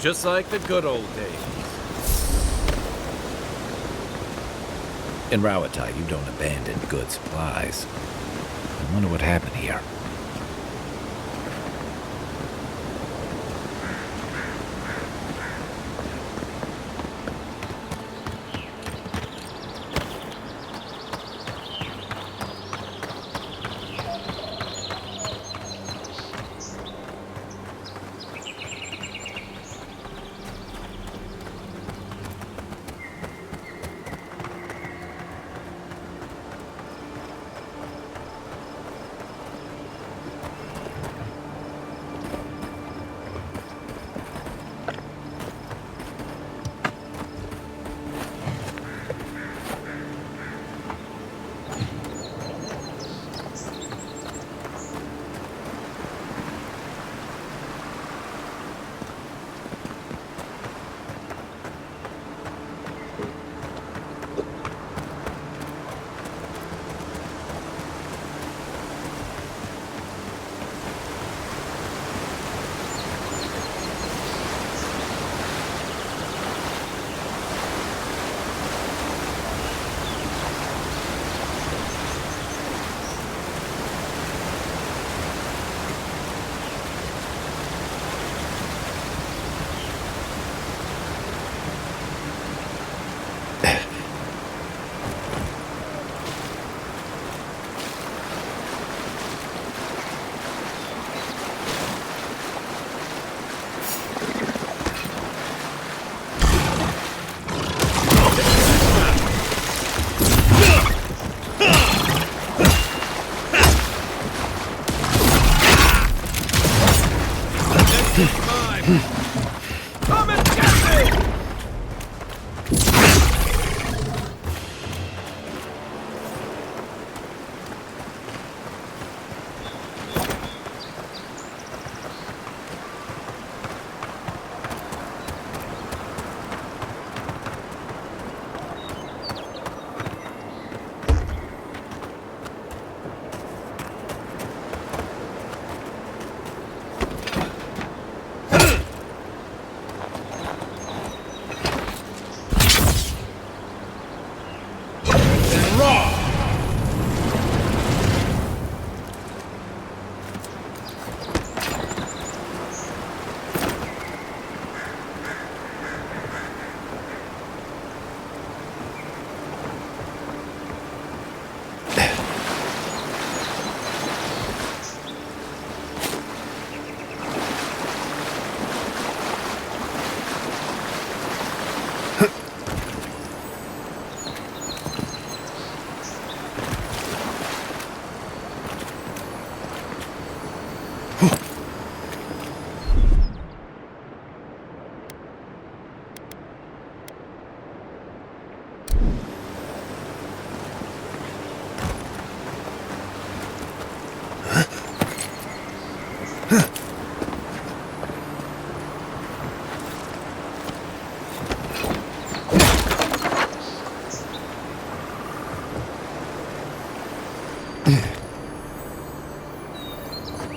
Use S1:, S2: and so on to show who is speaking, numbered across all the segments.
S1: Just like the good old days.
S2: In Rawatai, you don't abandon good supplies. I wonder what happened here.
S1: Come and get me!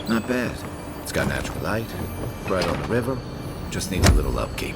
S2: Not bad. It's got natural light, right on the river. Just needs a little upkeep.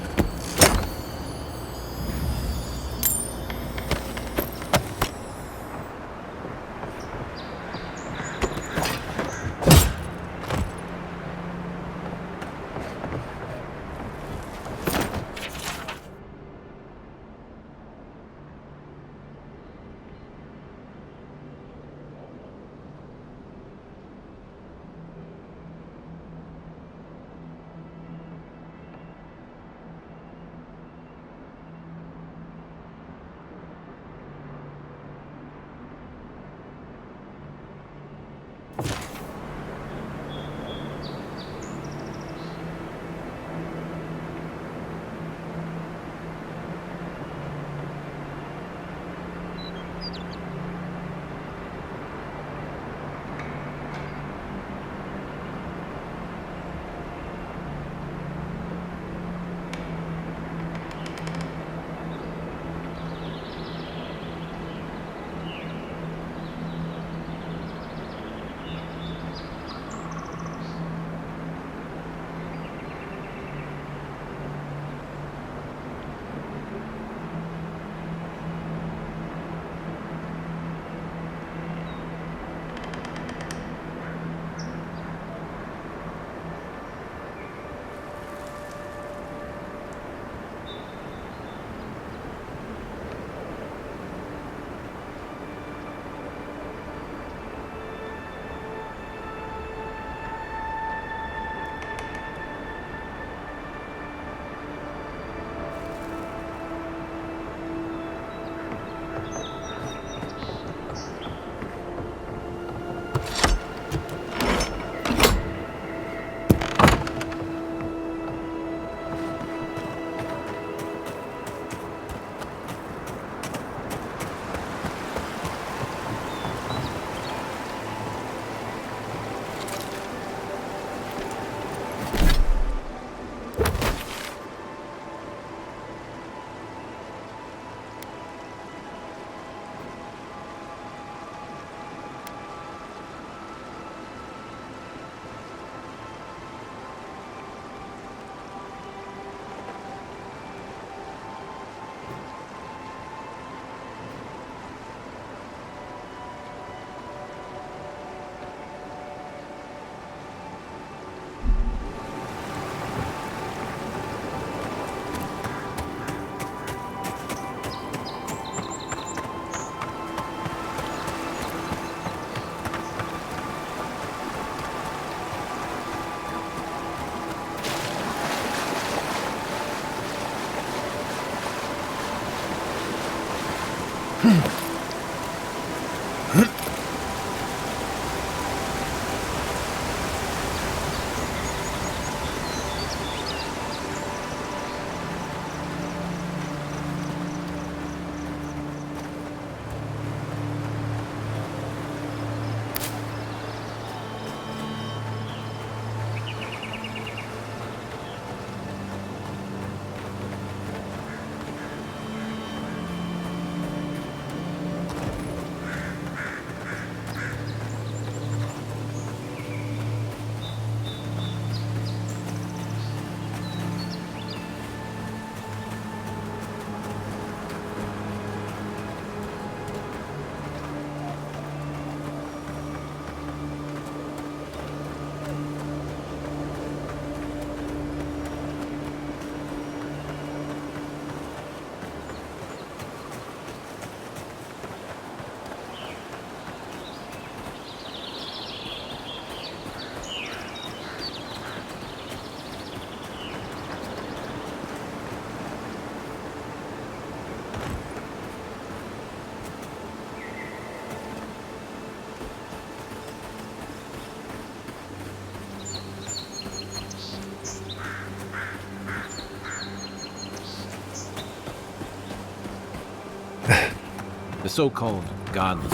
S2: The so-called godly.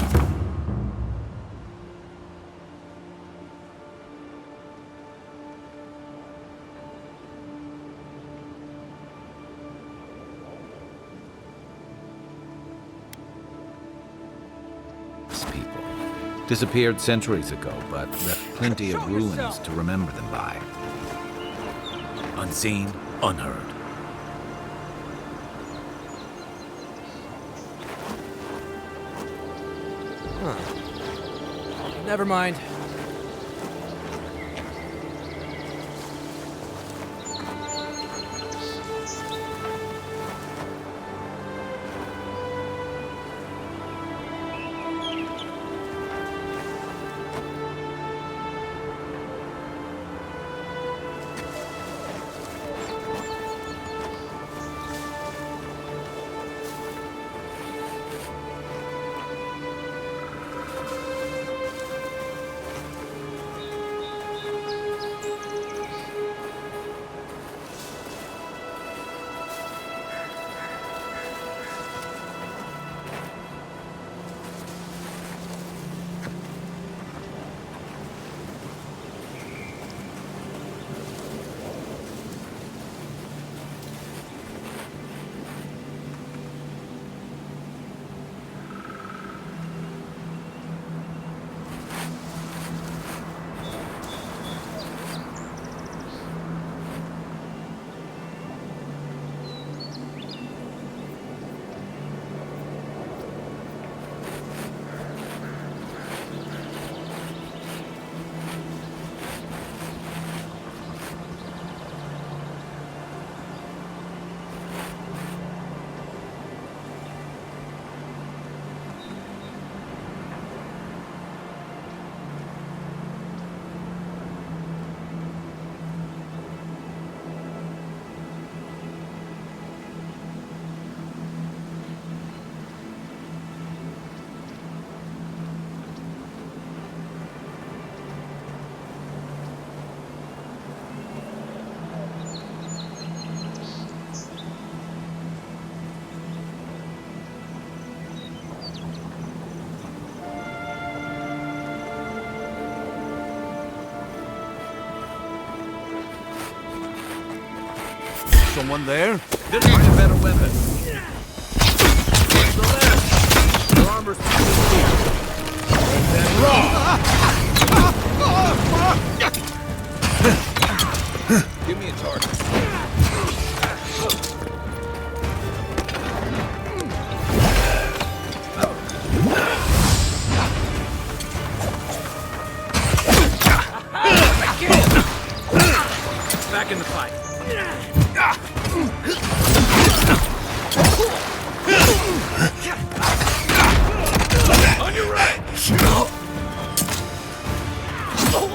S2: People disappeared centuries ago, but left plenty of ruins to remember them by. Unseen, unheard.
S3: Never mind.
S1: Someone there? This might a better weapon. To the left. Your armor's Give me a target. Back in the fight. On your right.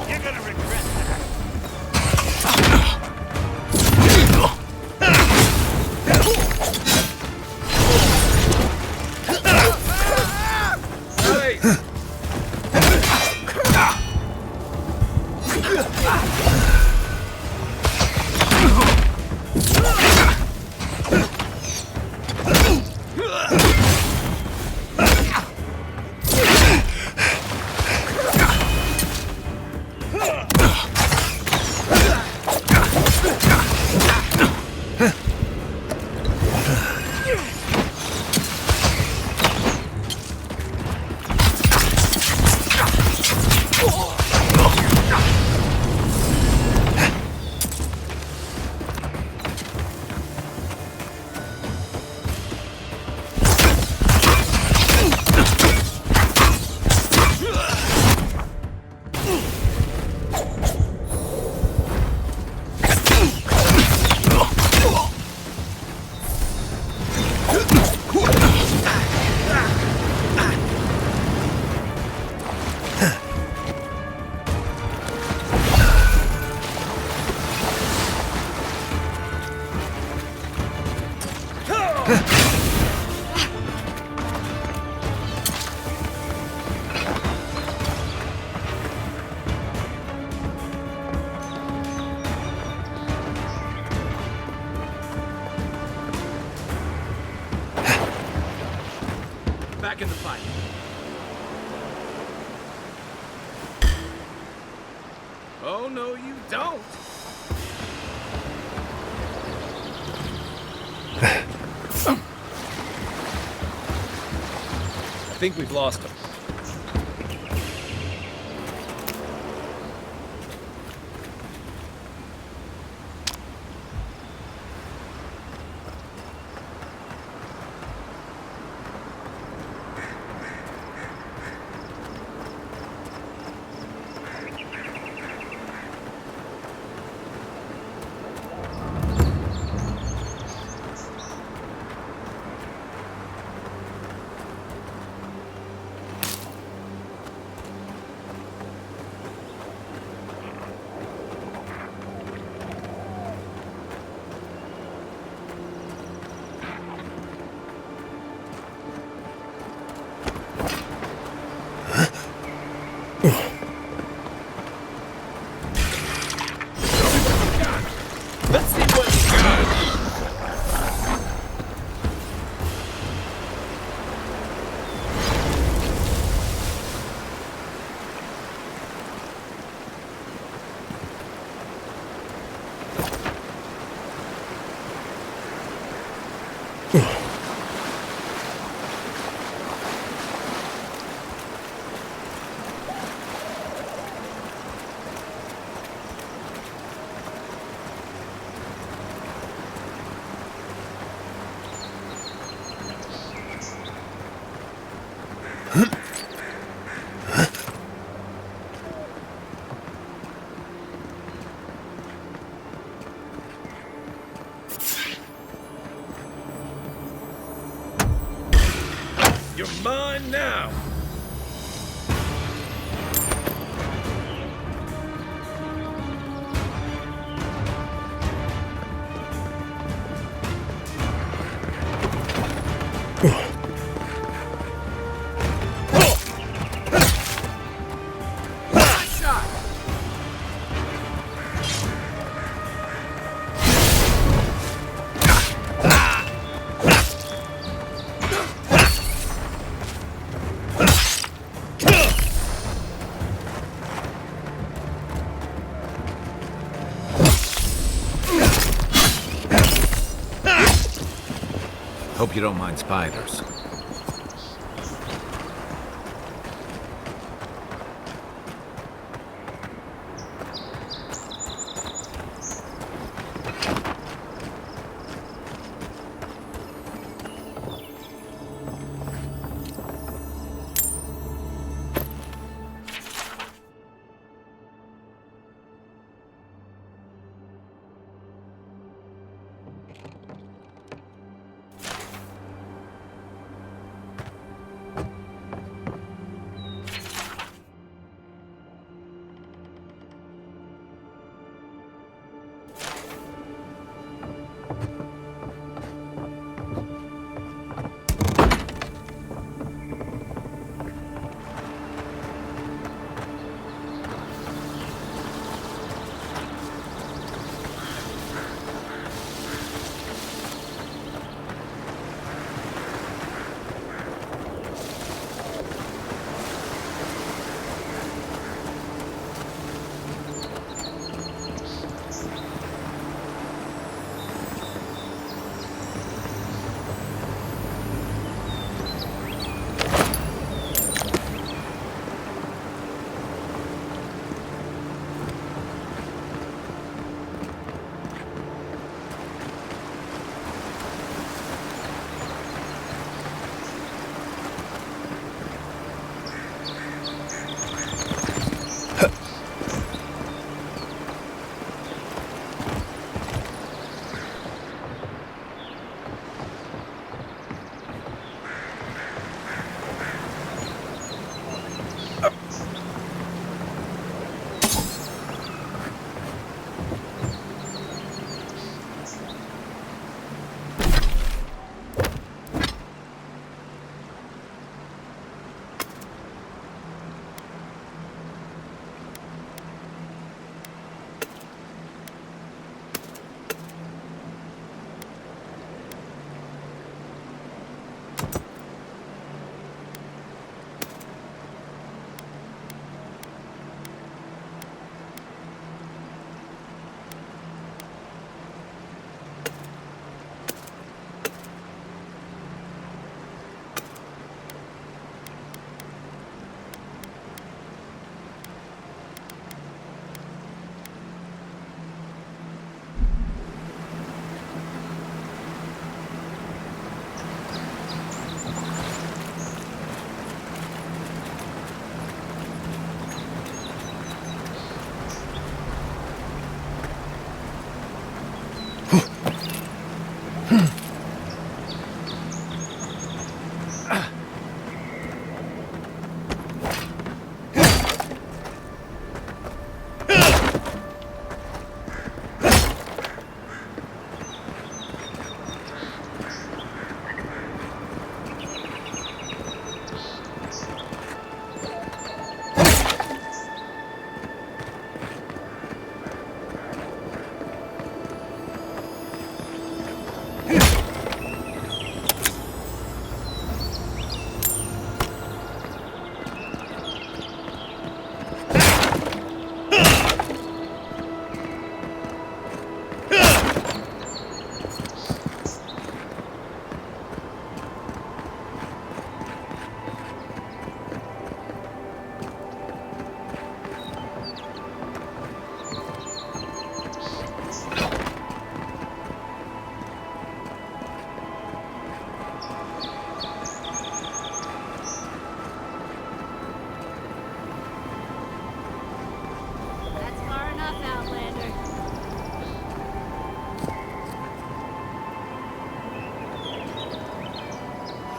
S1: You're gonna regret that. back in the fight. Oh, no, you don't. I think we've lost him. Let's see what you got. You're mine now. Nice shot.
S2: Hope you don't mind spiders.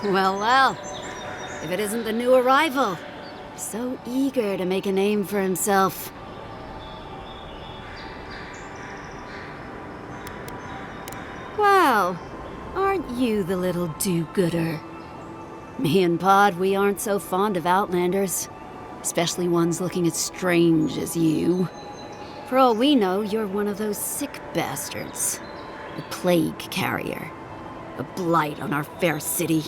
S3: Well, well. If it isn't the new arrival. So eager to make a name for himself. Well, aren't you the little do-gooder? Me and Pod, we aren't so fond of Outlanders. Especially ones looking as strange as you. For all we know, you're one of those sick bastards. A plague carrier. A blight on our fair city.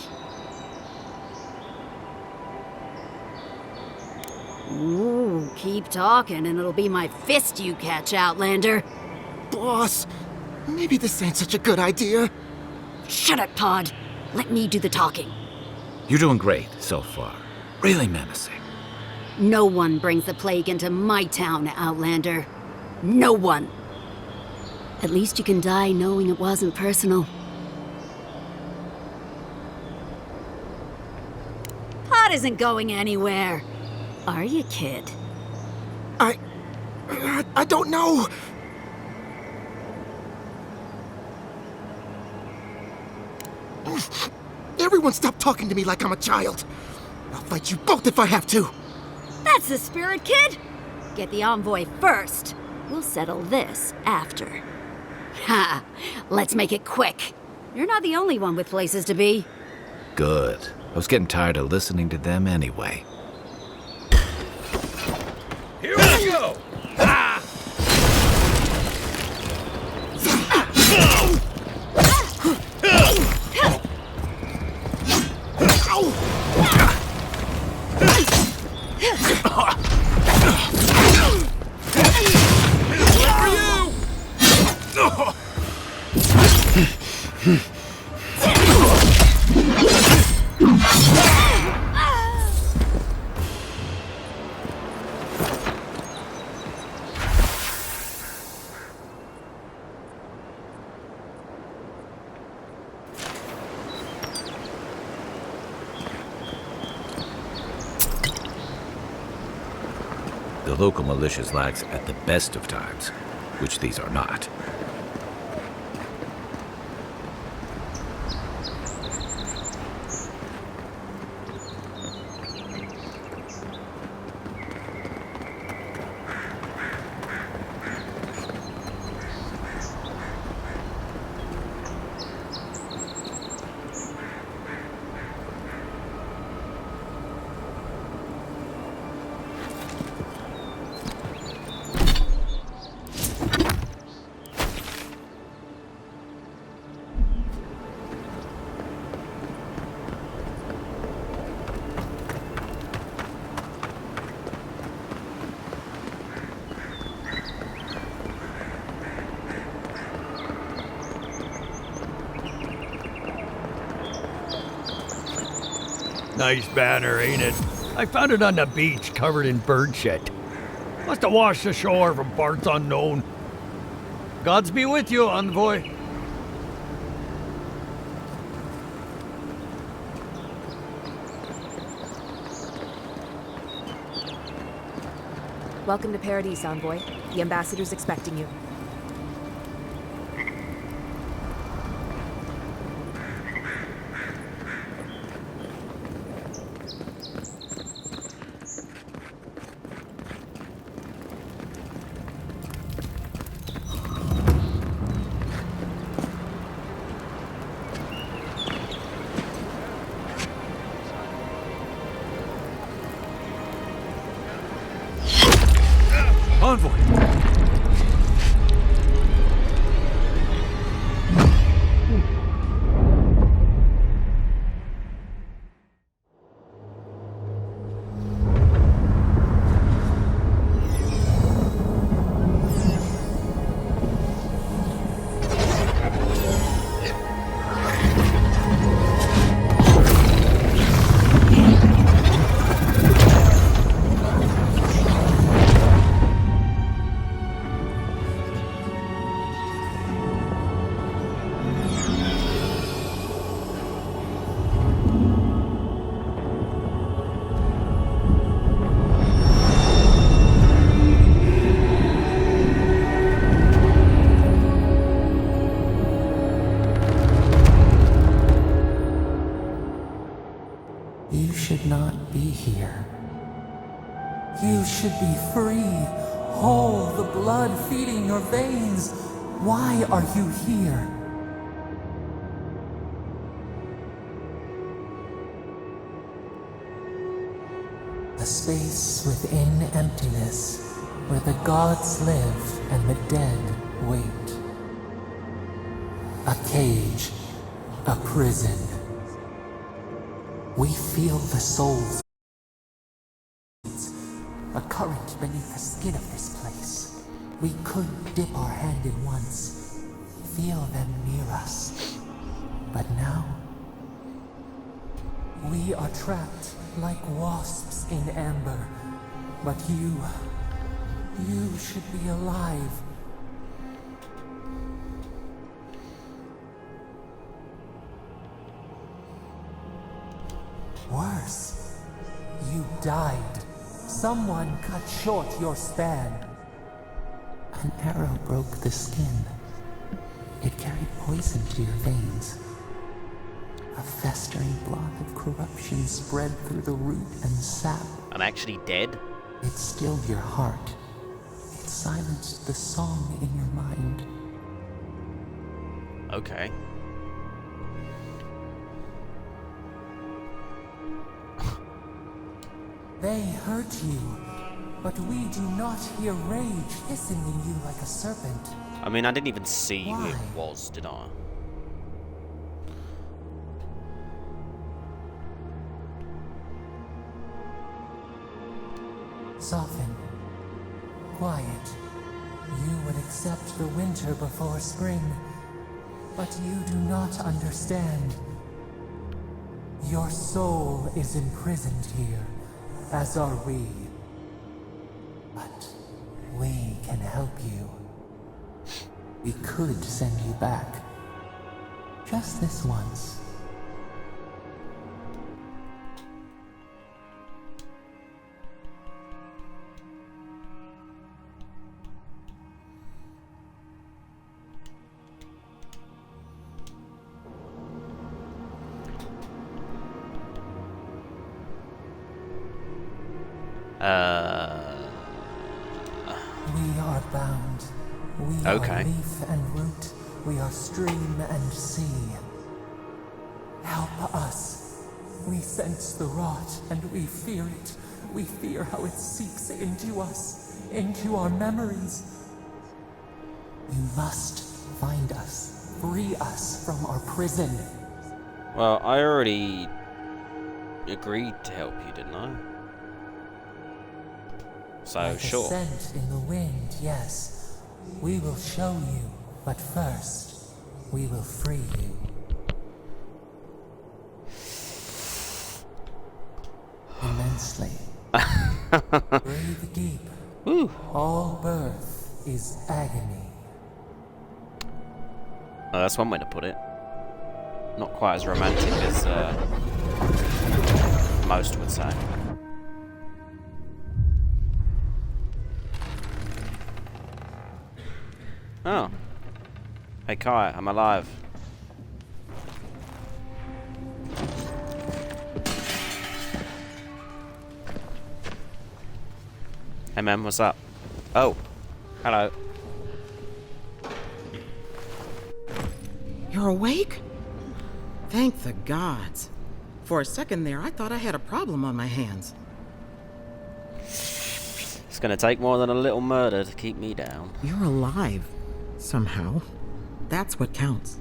S3: Ooh, keep talking and it'll be my fist you catch, Outlander.
S4: Boss, maybe this ain't such a good idea.
S3: Shut it, Pod. Let me do the talking.
S2: You're doing great so far. Really menacing.
S3: No one brings the plague into my town, Outlander. No one. At least you can die knowing it wasn't personal. Pod isn't going anywhere. Are you, kid?
S4: I don't know. Everyone stop talking to me like I'm a child. I'll fight you both if I have to.
S3: That's the spirit, kid. Get the envoy first. We'll settle this after. Ha! Let's make it quick. You're not the only one with places to be.
S2: Good. I was getting tired of listening to them anyway.
S1: Here we go! Ah!
S2: The local militia's lax at the best of times, which these are not.
S5: Nice banner, ain't it? I found it on the beach, covered in bird shit. Must have washed ashore from parts unknown. Gods be with you, envoy.
S6: Welcome to Paradise, envoy. The ambassador's expecting you.
S2: Envoy!
S7: You should be free, whole, the blood feeding your veins. Why are you here? A space within emptiness, where the gods live and the dead wait. A cage, a prison. We feel the souls. A current beneath the skin of this place. We could dip our hand in once, feel them near us. But now, we are trapped like wasps in amber. But you should be alive. Worse, you died. Someone cut short your span. An arrow broke the skin. It carried poison to your veins. A festering blot of corruption spread through the root and sap.
S8: I'm actually dead?
S7: It stilled your heart. It silenced the song in your mind.
S8: Okay.
S7: They hurt you, but we do not hear rage hissing in you like a serpent.
S8: I mean, I didn't even see who
S7: Why?
S8: it was, did I?
S7: Soften. Quiet. You would accept the winter before spring, but you do not understand. Your soul is imprisoned here, as are we. But we can help you. We could send you back. Just this once. We are bound. We
S8: Okay.
S7: are leaf and root. We are stream and sea. Help us. We sense the rot and we fear it. We fear how it seeps into us, into our memories. You must find us. Free us from our prison.
S8: Well, I already agreed to help you, didn't I? So,
S7: Like
S8: sure.
S7: a scent in the wind, yes. We will show you, but first, we will free you. Immensely. Breathe deep.
S8: Woo.
S7: All birth is agony.
S8: Oh, that's one way to put it. Not quite as romantic as most would say. Oh. Hey Kai, I'm alive. Hey man, what's up? Oh. Hello.
S9: You're awake? Thank the gods. For a second there, I thought I had a problem on my hands.
S8: It's gonna take more than a little murder to keep me down.
S9: You're alive. Somehow. That's what counts.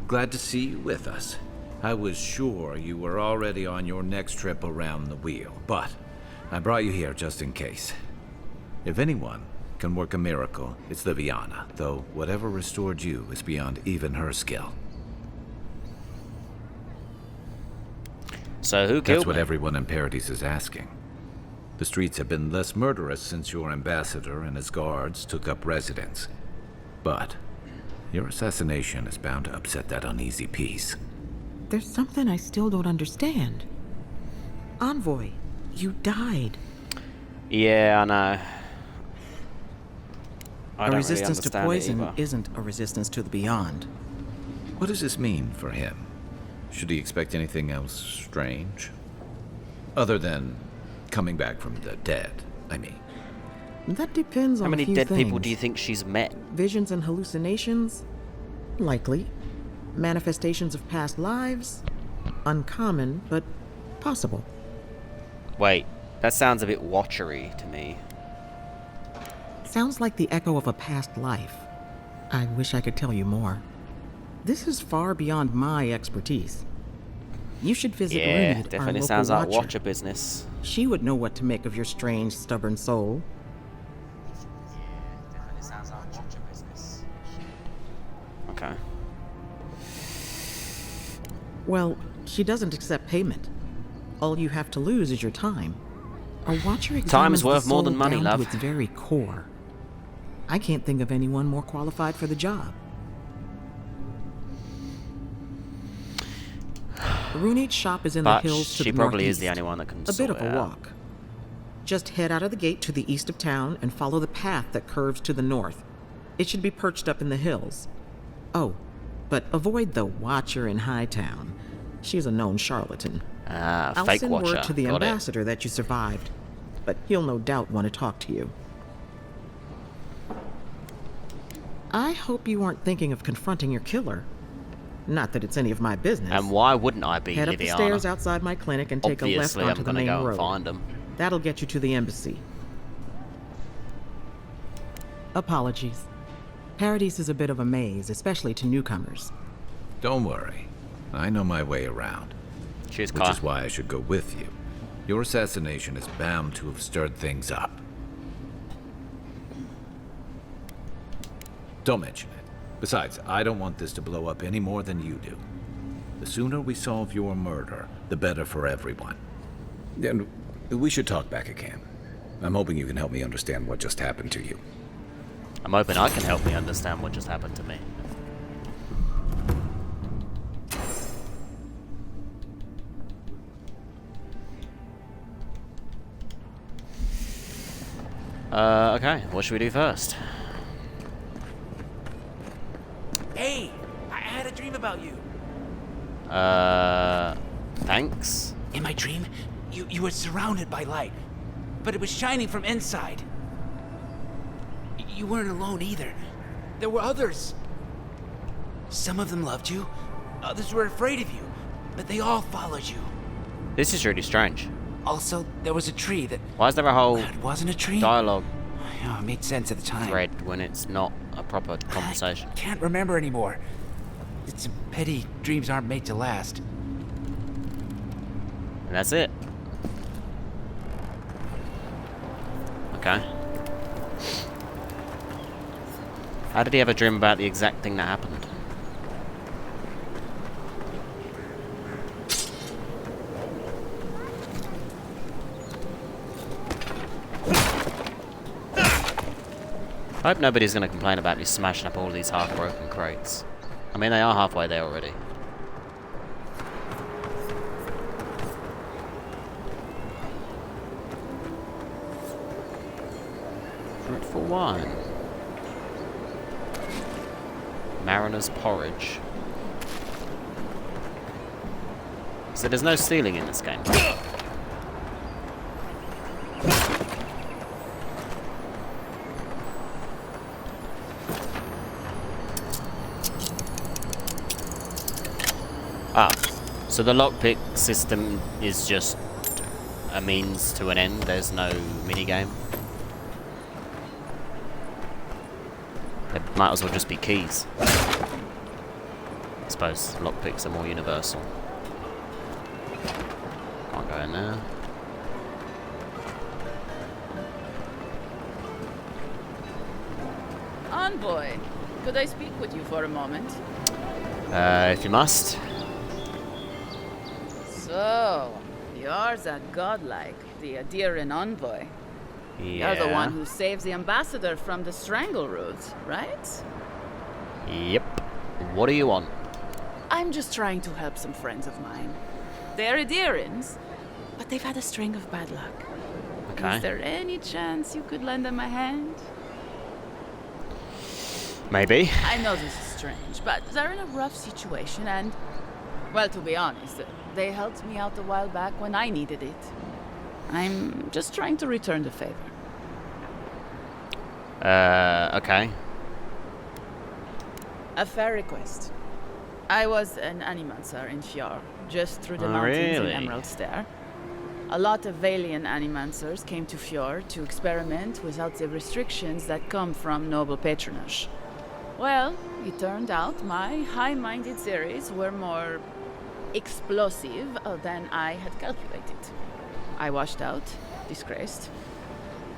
S2: Glad to see you with us. I was sure you were already on your next trip around the wheel, but I brought you here just in case. If anyone can work a miracle, it's Liviana, though whatever restored you is beyond even her skill.
S8: So who killed
S2: That's what
S8: me?
S2: everyone in Paradise is asking. The streets have been less murderous since your ambassador and his guards took up residence. But your assassination is bound to upset that uneasy peace.
S9: There's something I still don't understand. Envoy, you died.
S8: Yeah, I know. I
S9: A
S8: don't
S9: resistance to
S8: really
S9: poison
S8: understand it
S9: isn't a resistance to the beyond.
S2: What does this mean for him? Should he expect anything else strange? Other than coming back from the dead, I mean.
S9: That depends on
S8: How many
S9: a few
S8: dead people
S9: things.
S8: do you think she's met?
S9: Visions and hallucinations? Likely. Manifestations of past lives? Uncommon, but possible.
S8: Wait, that sounds a bit watchery to me.
S9: Sounds like the echo of a past life. I wish I could tell you more. This is far beyond my expertise. You should visit
S8: Yeah,
S9: Reed,
S8: definitely
S9: our local
S8: sounds like
S9: watcher.
S8: watcher business.
S9: She would know what to make of your strange, stubborn soul.
S8: Definitely sounds like watcher business. Okay.
S9: Well, she doesn't accept payment. All you have to lose is your time. A watcher examines
S8: Time is
S9: the
S8: worth more than
S9: soul
S8: money,
S9: down
S8: love.
S9: to its very core. I can't think of anyone more qualified for the job. Runeate's shop is in the
S8: But
S9: hills to
S8: she
S9: the
S8: probably is
S9: northeast.
S8: the only one that can
S9: A bit
S8: sort
S9: of
S8: it
S9: a
S8: out.
S9: walk. Just head out of the gate to the east of town and follow the path that curves to the north. It should be perched up in the hills. Oh, but avoid the Watcher in Hightown. She's a known charlatan.
S8: Ah,
S9: I'll
S8: fake
S9: send
S8: watcher.
S9: word to the
S8: Got it.
S9: ambassador that you survived, but he'll no doubt want to talk to you. I hope you aren't thinking of confronting your killer. Not that it's any of my business.
S8: And why wouldn't I be,
S9: Head up the
S8: Liviana?
S9: stairs outside my clinic and take
S8: Obviously,
S9: a left
S8: I'm
S9: onto the
S8: gonna
S9: main
S8: go
S9: road.
S8: and find him.
S9: That'll get you to the embassy. Apologies. Paradise is a bit of a maze, especially to newcomers.
S2: Don't worry. I know my way around.
S8: Cheers,
S2: Which
S8: Kai.
S2: is why I should go with you. Your assassination is bound to have stirred things up. Don't mention it. Besides, I don't want this to blow up any more than you do. The sooner we solve your murder, the better for everyone. And we should talk back again. I'm hoping you can help me understand what just happened to you.
S8: I'm hoping I can help me understand what just happened to me. Okay, what should we do first?
S1: Hey, I had a dream about you.
S8: Thanks?
S1: In my dream, you were surrounded by light, but it was shining from inside. You weren't alone either. There were others. Some of them loved you, others were afraid of you, but they all followed you.
S8: This is really strange.
S1: Also, there was a tree that...
S8: Why is there a whole
S1: It wasn't a tree?
S8: dialogue
S1: Oh, it made sense at the time.
S8: thread when it's not a proper conversation?
S1: I can't remember anymore. It's a pity dreams aren't made to last.
S8: And that's it. Okay. How did he have a dream about the exact thing that happened? I hope nobody's going to complain about me smashing up all these half-broken crates. I mean, they are halfway there already. Fruitful wine. Mariner's porridge. So there's no stealing in this game. Ah, so the lockpick system is just a means to an end. There's no minigame. They might as well just be keys. I suppose lockpicks are more universal. Can't go in there.
S10: Envoy, could I speak with you for a moment?
S8: If you must.
S10: So, you're that godlike, the Adiran envoy.
S8: Yeah.
S10: You're the one who saves the ambassador from the strangle roots, right?
S8: Yep. What do you want?
S10: I'm just trying to help some friends of mine. They're Adirans, but they've had a string of bad luck.
S8: Okay.
S10: Is there any chance you could lend them a hand?
S8: Maybe.
S10: I know this is strange, but they're in a rough situation and, well, to be honest, they helped me out a while back when I needed it. I'm just trying to return the favor.
S8: Okay.
S10: A fair request. I was an animancer in Fjord, just through the mountains in
S8: really?
S10: Emerald Stair. A lot of Valian animancers came to Fjord to experiment without the restrictions that come from noble patronage. Well, it turned out my high-minded theories were more explosive than I had calculated. I washed out, disgraced.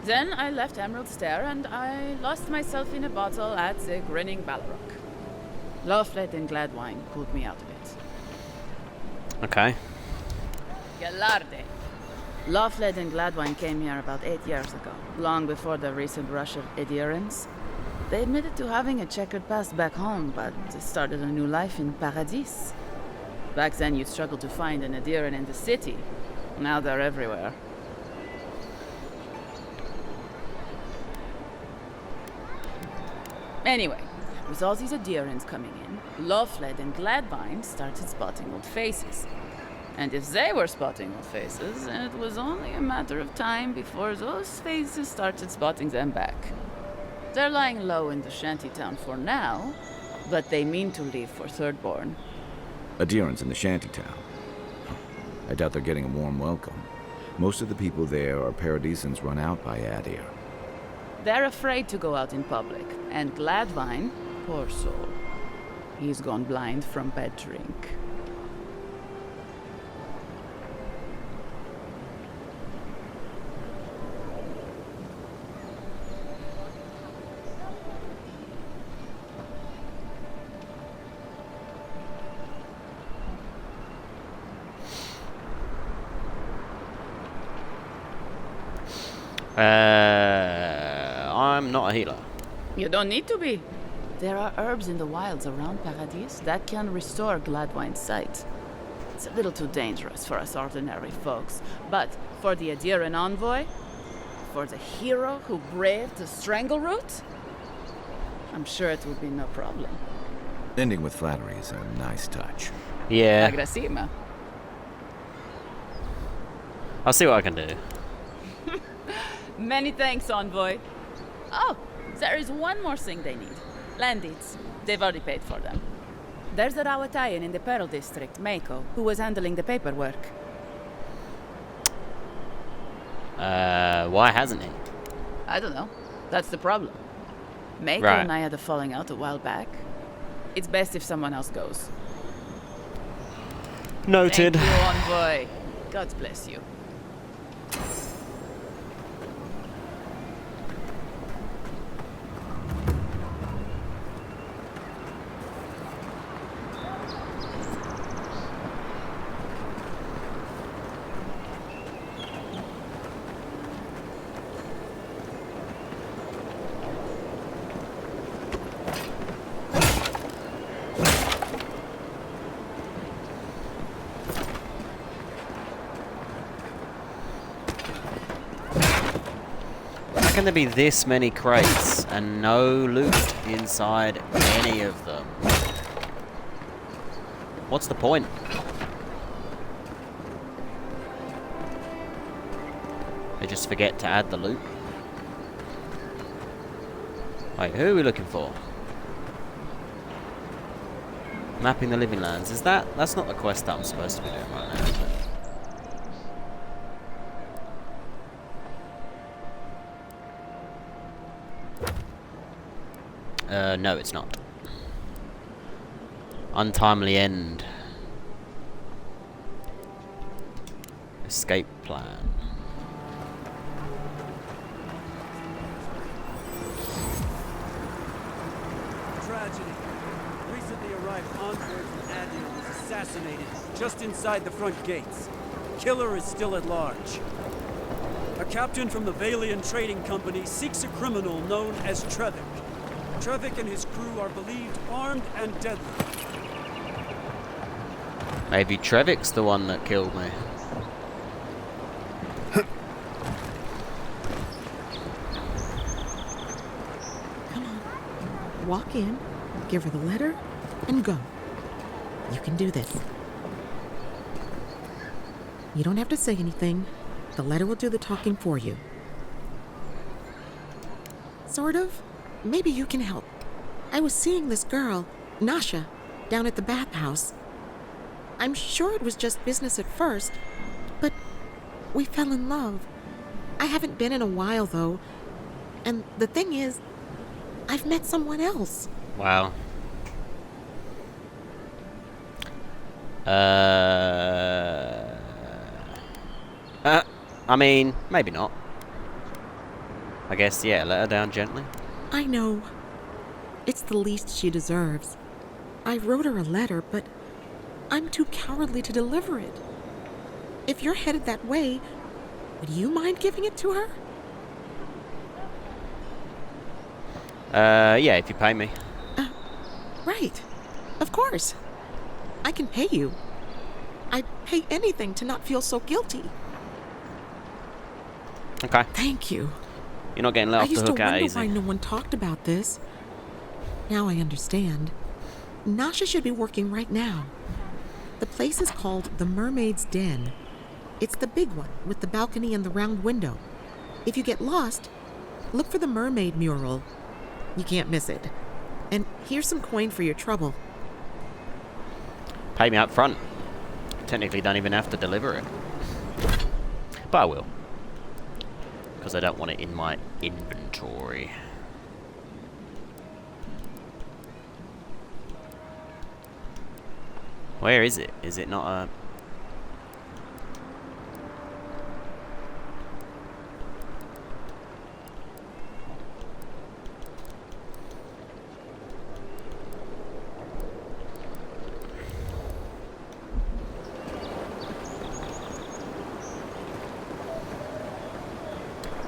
S10: Then I left Emerald Stair and I lost myself in a bottle at the Grinning Ballarok. Lofled and Gladwine pulled me out of it.
S8: Okay.
S10: Galarde. Lofled and Gladwine came here about 8 years ago, long before the recent rush of adherents. They admitted to having a checkered past back home, but they started a new life in Paradis. Back then you'd struggle to find an adherent in the city. Now they're everywhere. Anyway, with all these adherents coming in, Lofled and Gladwine started spotting old faces. And if they were spotting old faces, it was only a matter of time before those faces started spotting them back. They're lying low in the shantytown for now, but they mean to leave for Thirdborn.
S2: Adherents in the shantytown. I doubt they're getting a warm welcome. Most of the people there are Paradisans run out by Adir.
S10: They're afraid to go out in public, and Gladwine, poor soul, he's gone blind from bad drink.
S8: I'm not a healer.
S10: You don't need to be. There are herbs in the wilds around Paradis that can restore Gladwine's sight. It's a little too dangerous for us ordinary folks, but for the Adhiran envoy, for the hero who braved the strangle route, I'm sure it will be no problem.
S2: Ending with flattery is a nice touch.
S8: Yeah.
S10: Agrasima.
S8: I'll see what I can do.
S10: Many thanks, envoy. Oh, there is one more thing they need. Land deeds. They've already paid for them. There's a Rawatayan in the Pearl District, Mako, who was handling the paperwork.
S8: Why hasn't he?
S10: I don't know. That's the problem. Mako
S8: Right.
S10: and I had a falling out a while back. It's best if someone else goes.
S8: Noted.
S10: Thank you, envoy. God bless you.
S8: How can there be this many crates and no loot inside any of them? What's the point? They just forget to add the loot. Wait, who are we looking for? Mapping the living lands. Is that's not the quest that I'm supposed to be doing right now, is it? No, it's not. Untimely end. Escape plan.
S11: Tragedy. Recently arrived envoy from Adir was assassinated just inside the front gates. Killer is still at large. A captain from the Valian Trading Company seeks a criminal known as Trevik. Trevik and his crew are believed armed and deadly.
S8: Maybe Trevik's the one that killed me.
S9: Come on. Walk in, give her the letter, and go. You can do this. You don't have to say anything. The letter will do the talking for you. Sort of. Maybe you can help. I was seeing this girl, Nasha, down at the bathhouse. I'm sure it was just business at first, but we fell in love. I haven't been in a while, though. And the thing is, I've met someone else.
S8: Wow. I mean, maybe not. I guess, yeah, let her down gently.
S9: I know. It's the least she deserves. I wrote her a letter, but I'm too cowardly to deliver it. If you're headed that way, would you mind giving it to her?
S8: Yeah, if you pay me.
S9: Right. Of course. I can pay you. I'd pay anything to not feel so guilty.
S8: Okay.
S9: Thank you.
S8: You're not getting let off the hook out
S9: I used
S8: easy.
S9: to wonder why no one talked about this. Now I understand. Nasha should be working right now. The place is called the Mermaid's Den. It's the big one with the balcony and the round window. If you get lost, look for the mermaid mural. You can't miss it. And here's some coin for your trouble.
S8: Pay me up front. Technically don't even have to deliver it. But I will. Because I don't want it in my inventory. Where is it? Is it not a...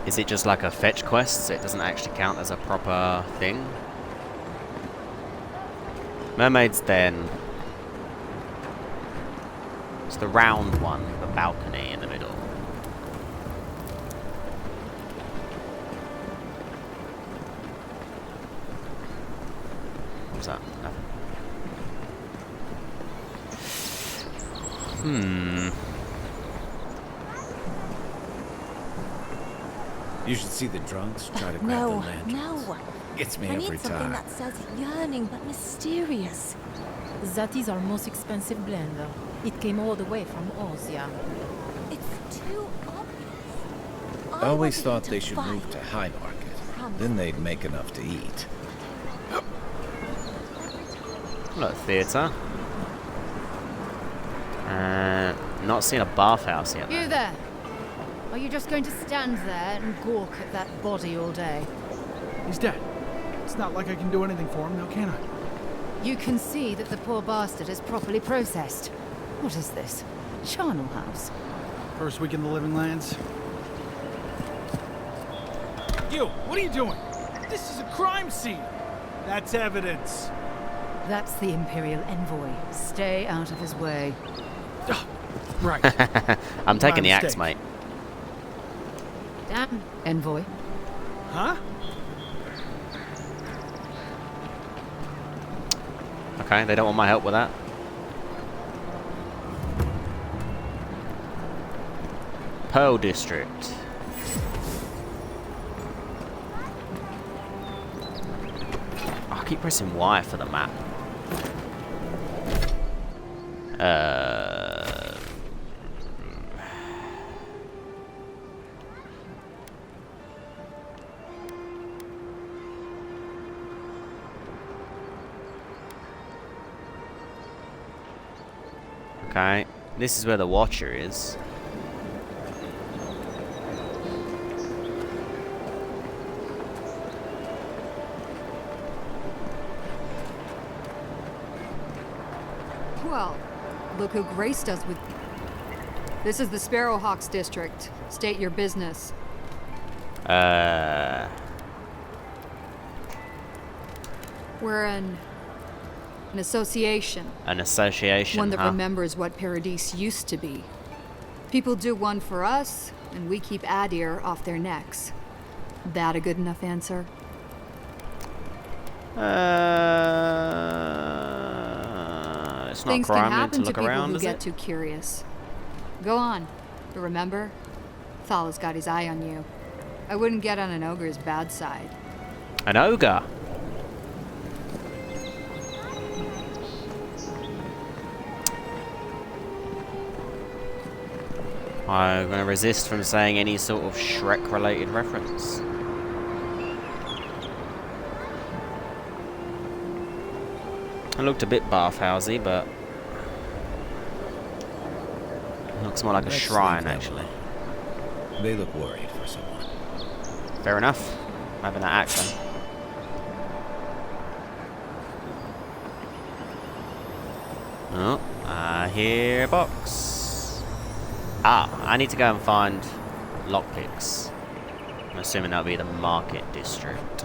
S8: Is it just like a fetch quest, so it doesn't actually count as a proper thing? Mermaid's Den. It's the round one, the balcony in the middle. What's that? Nothing.
S2: You should see the drunks try to grab the lanterns.
S12: No.
S2: Gets me
S12: I
S2: every
S12: need something
S2: time.
S12: that says yearning but mysterious.
S6: That is our most expensive blend. It came all the way from Ozia.
S12: It's too obvious.
S2: I always
S12: wanted
S2: thought
S12: to
S2: they should
S12: fight.
S2: move to High Market. Then they'd make enough to eat.
S8: Look, theatre. Not seen a bathhouse yet.
S3: You there? Are you just going to stand there and gawk at that body all day?
S1: He's dead. It's not like I can do anything for him now, can I?
S3: You can see that the poor bastard is properly processed. What is this? Charnel House?
S1: First week in the Living Lands. You! What are you doing? This is a crime scene! That's evidence.
S3: That's the Imperial Envoy. Stay out of his way.
S1: Right.
S8: I'm taking the
S1: My
S8: axe,
S1: mistake.
S8: mate.
S3: Damn, Envoy.
S1: Huh?
S8: Okay, they don't want my help with that. Pearl District. I keep pressing Y for the map. Okay, this is where the Watcher is.
S3: Well, look who graced us with... This is the Sparrowhawks district. State your business. We're an association.
S8: An association,
S3: One that
S8: huh?
S3: remembers what Paradise used to be. People do one for us, and we keep Adir off their necks. That a good enough answer?
S8: It's not
S3: Things can
S8: crime
S3: happen
S8: to
S3: to
S8: look
S3: people
S8: around,
S3: who
S8: is
S3: get
S8: it?
S3: too curious. Go on. But remember, Thal's got his eye on you. I wouldn't get on an ogre's bad side.
S8: An ogre. I'm going to resist from saying any sort of Shrek-related reference. It looked a bit bathhousey, but it looks more like a shrine, actually.
S2: They look worried for someone.
S8: Fair enough. Having that accent. Oh, I hear a box. Ah, I need to go and find lockpicks. I'm assuming that'll be the market district.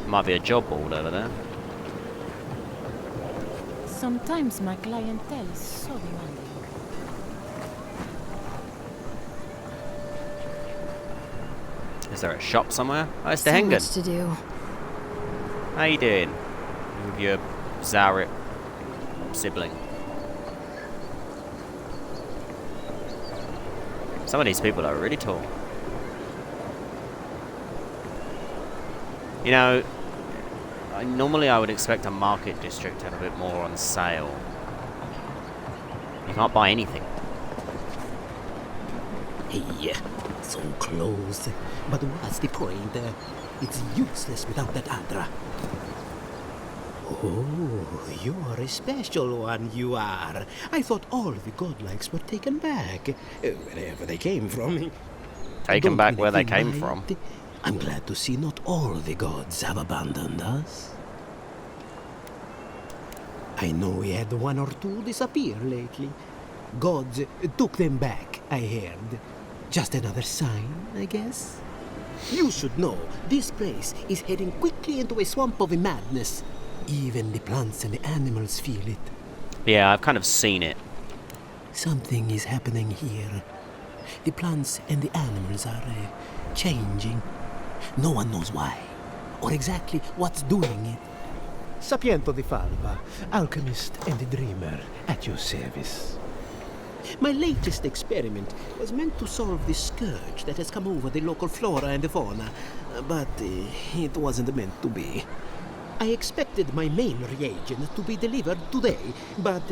S8: Might be a job board over there.
S6: Sometimes my clientele is so demanding.
S8: Is there a shop somewhere? Oh, it's the
S3: So
S8: Hengen.
S3: much to do.
S8: How you doing? With your Zarit sibling. Some of these people are really tall. You know, normally I would expect a market district to have a bit more on sale. You can't buy anything.
S4: Hey, so close. But what's the point? It's useless without that Adra. Oh, you're a special one, you are. I thought all the godlikes were taken back, wherever they came from.
S8: Taken back where they came from.
S4: I'm glad to see not all the gods have abandoned us. I know we had one or two disappear lately. Gods took them back, I heard. Just another sign, I guess. You should know, this place is heading quickly into a swamp of madness. Even the plants and the animals feel it.
S8: Yeah, I've kind of seen it.
S4: Something is happening here. The plants and the animals are changing. No one knows why, or exactly what's doing it. Sapiento di Falva, alchemist and dreamer, at your service. My latest experiment was meant to solve the scourge that has come over the local flora and fauna, but it wasn't meant to be. I expected my main reagent to be delivered today, but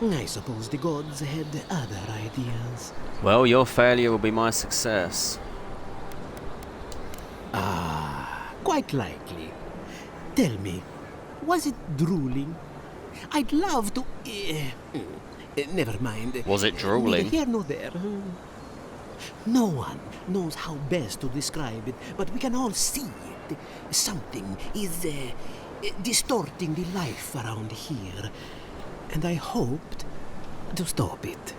S4: I suppose the gods had other ideas.
S8: Well, your failure will be my success.
S4: Ah, quite likely. Tell me, was it drooling? I'd love to... never mind.
S8: Was it drooling?
S4: Neither here nor there. No one knows how best to describe it, but we can all see it. Something is distorting the life around here, and I hoped to stop it.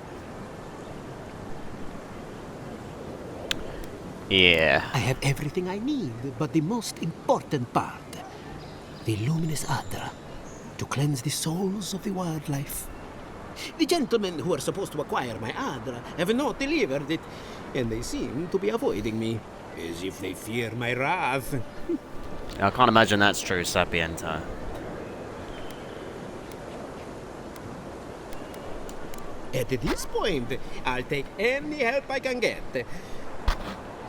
S8: Yeah.
S4: I have everything I need, but the most important part, the luminous Adra, to cleanse the souls of the wildlife. The gentlemen who are supposed to acquire my Adra have not delivered it, and they seem to be avoiding me, as if they fear my wrath.
S8: I can't imagine that's true, Sapiento.
S4: At this point, I'll take any help I can get.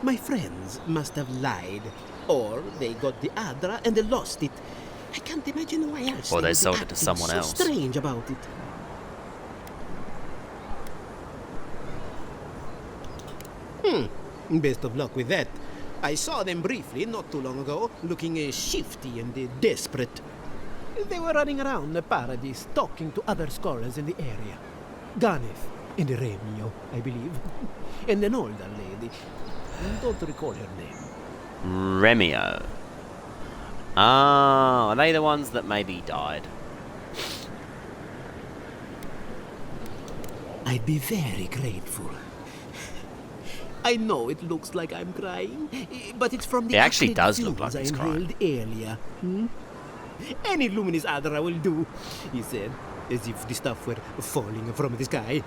S4: My friends must have lied, or they got the Adra and they lost it. I can't imagine why else
S8: Or they
S4: would be
S8: sold it to
S4: acting
S8: someone
S4: so
S8: else.
S4: strange about it. Best of luck with that. I saw them briefly not too long ago, looking shifty and desperate. They were running around the paradise, talking to other scholars in the area. Ganeth and Remio, I believe. And an older lady. Don't recall her name.
S8: Remio. Ah, are they the ones that maybe died?
S4: I'd be very grateful. I know it looks like I'm crying, but it's from the
S8: It actually
S4: acrid
S8: does look
S4: fumes
S8: like he's
S4: I
S8: crying.
S4: inhaled earlier. Any luminous adra will do, he said, as if the stuff were falling from the sky.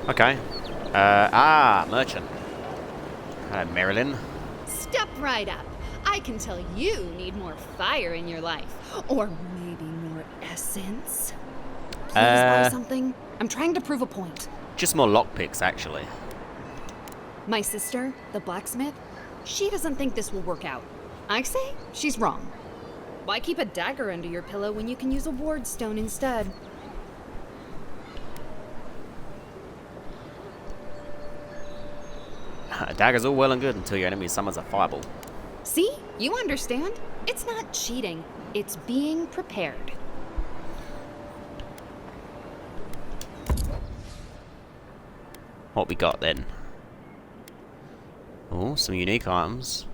S8: Okay. Merchant. Hello, Marilyn.
S3: Step right up. I can tell you need more fire in your life. Or maybe more essence. Please buy something. I'm trying to prove a point.
S8: Just more lockpicks, actually.
S3: My sister, the blacksmith, she doesn't think this will work out. I say she's wrong. Why keep a dagger under your pillow when you can use a ward stone instead?
S8: A dagger's all well and good until your enemy summons a fireball.
S3: See? You understand? It's not cheating. It's being prepared.
S8: What we got then? Oh, some unique items.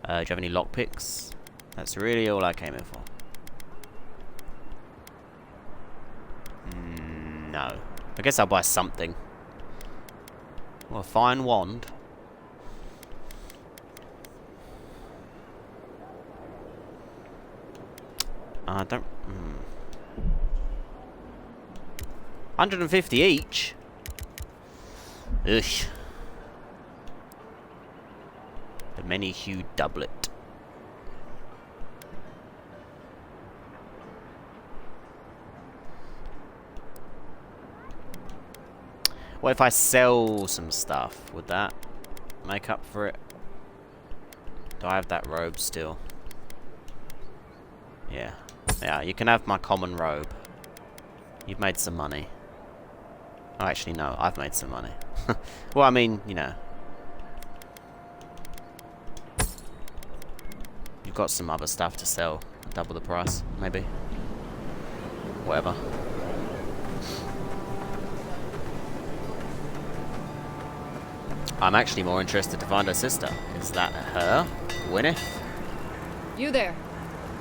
S8: Do you have any lockpicks? That's really all I came in for. No. I guess I'll buy something. Well, a fine wand. I don't... 150 each? Ugh. The many-hued doublet. What if I sell some stuff? Would that make up for it? Do I have that robe still? Yeah. Yeah, you can have my common robe. You've made some money. Oh, actually, no, I've made some money. Well, I mean, you know. You've got some other stuff to sell. Double the price, maybe. Whatever. I'm actually more interested to find her sister. Is that her? Gwyneth?
S3: You there.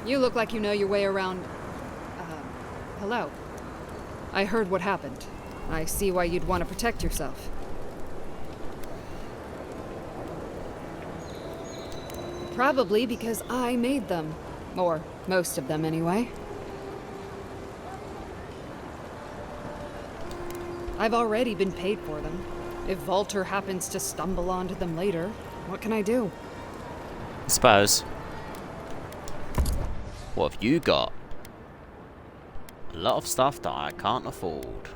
S3: You look like you know your way around... hello. I heard what happened. I see why you'd want to protect yourself. Probably because I made them. Or most of them, anyway. I've already been paid for them. If Volter happens to stumble onto them later, what can I do?
S8: I suppose. What have you got? A lot of stuff that I can't afford.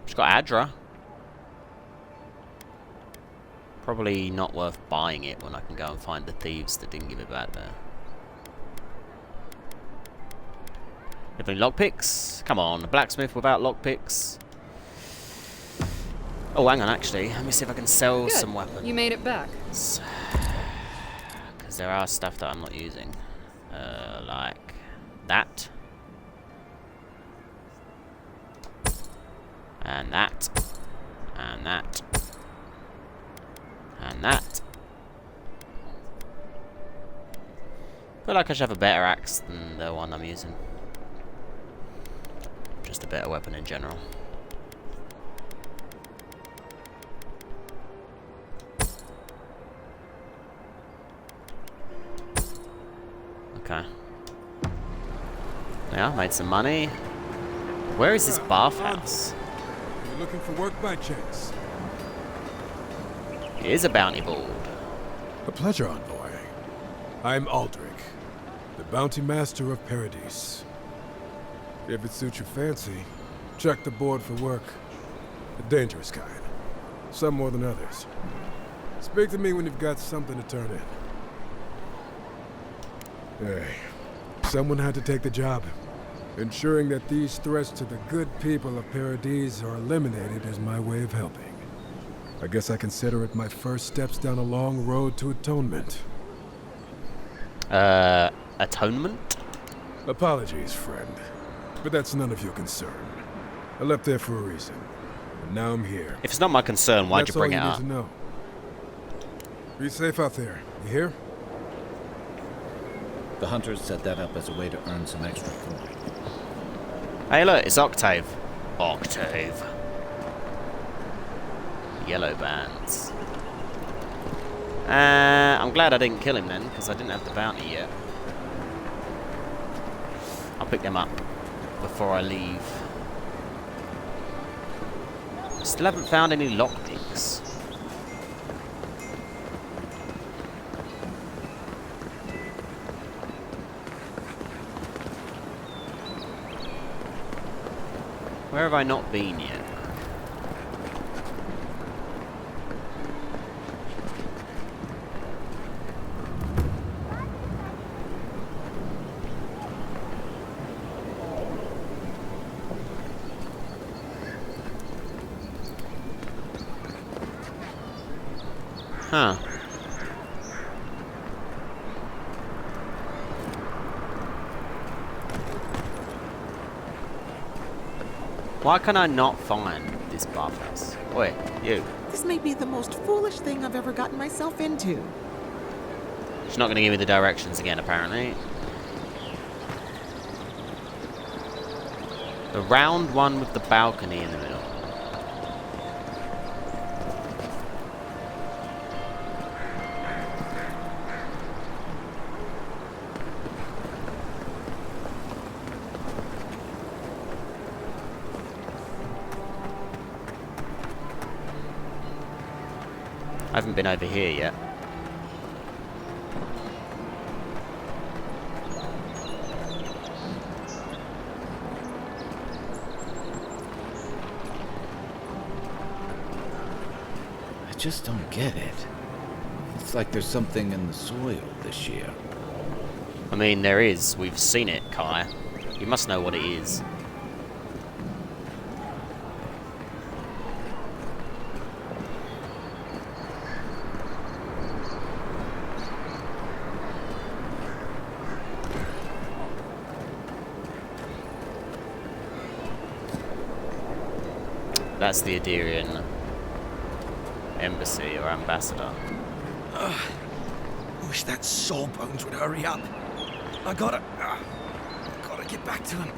S8: She's got Adra. Probably not worth buying it when I can go and find the thieves that didn't give it back there. Have any lockpicks? Come on, a blacksmith without lockpicks. Oh, hang on, actually. Let me see if I can sell some weapons.
S3: You made it back.
S8: Because there are stuff that I'm not using. Like that. And that. And that. And that. I feel like I should have a better axe than the one I'm using. Just a better weapon in general. Okay. Yeah, made some money. Where is this bathhouse?
S13: You're looking for work by chance?
S8: It is a bounty board.
S13: A pleasure, envoy. I'm Aldrich, the bounty master of Paradise. If it suits your fancy, check the board for work. The dangerous kind. Some more than others. Speak to me when you've got something to turn in. Hey, someone had to take the job. Ensuring that these threats to the good people of Paradise are eliminated is my way of helping. I guess I consider it my first steps down a long road to atonement.
S8: Atonement?
S13: Apologies, friend. But that's none of your concern. I left there for a reason. And now I'm here.
S8: If it's not my concern, why'd you bring it up?
S13: That's all you need to know. Be safe out there. You hear?
S2: The hunters set that up as a way to earn some extra coin.
S8: Hey look, it's Octave. Octave. Yellow bands. I'm glad I didn't kill him then, because I didn't have the bounty yet. I'll pick them up before I leave. Still haven't found any lockpicks. Where have I not been yet? Huh. Why can I not find this bathhouse? Wait, you.
S9: This may be the most foolish thing I've ever gotten myself into.
S8: She's not going to give me the directions again, apparently. The round one with the balcony in the middle. I haven't been over here yet.
S2: I just don't get it. It's like there's something in the soil this year.
S8: I mean, there is. We've seen it, Kai. You must know what it is. That's the Adirian embassy or ambassador.
S1: Wish that sawbones would hurry up. I gotta get back to him.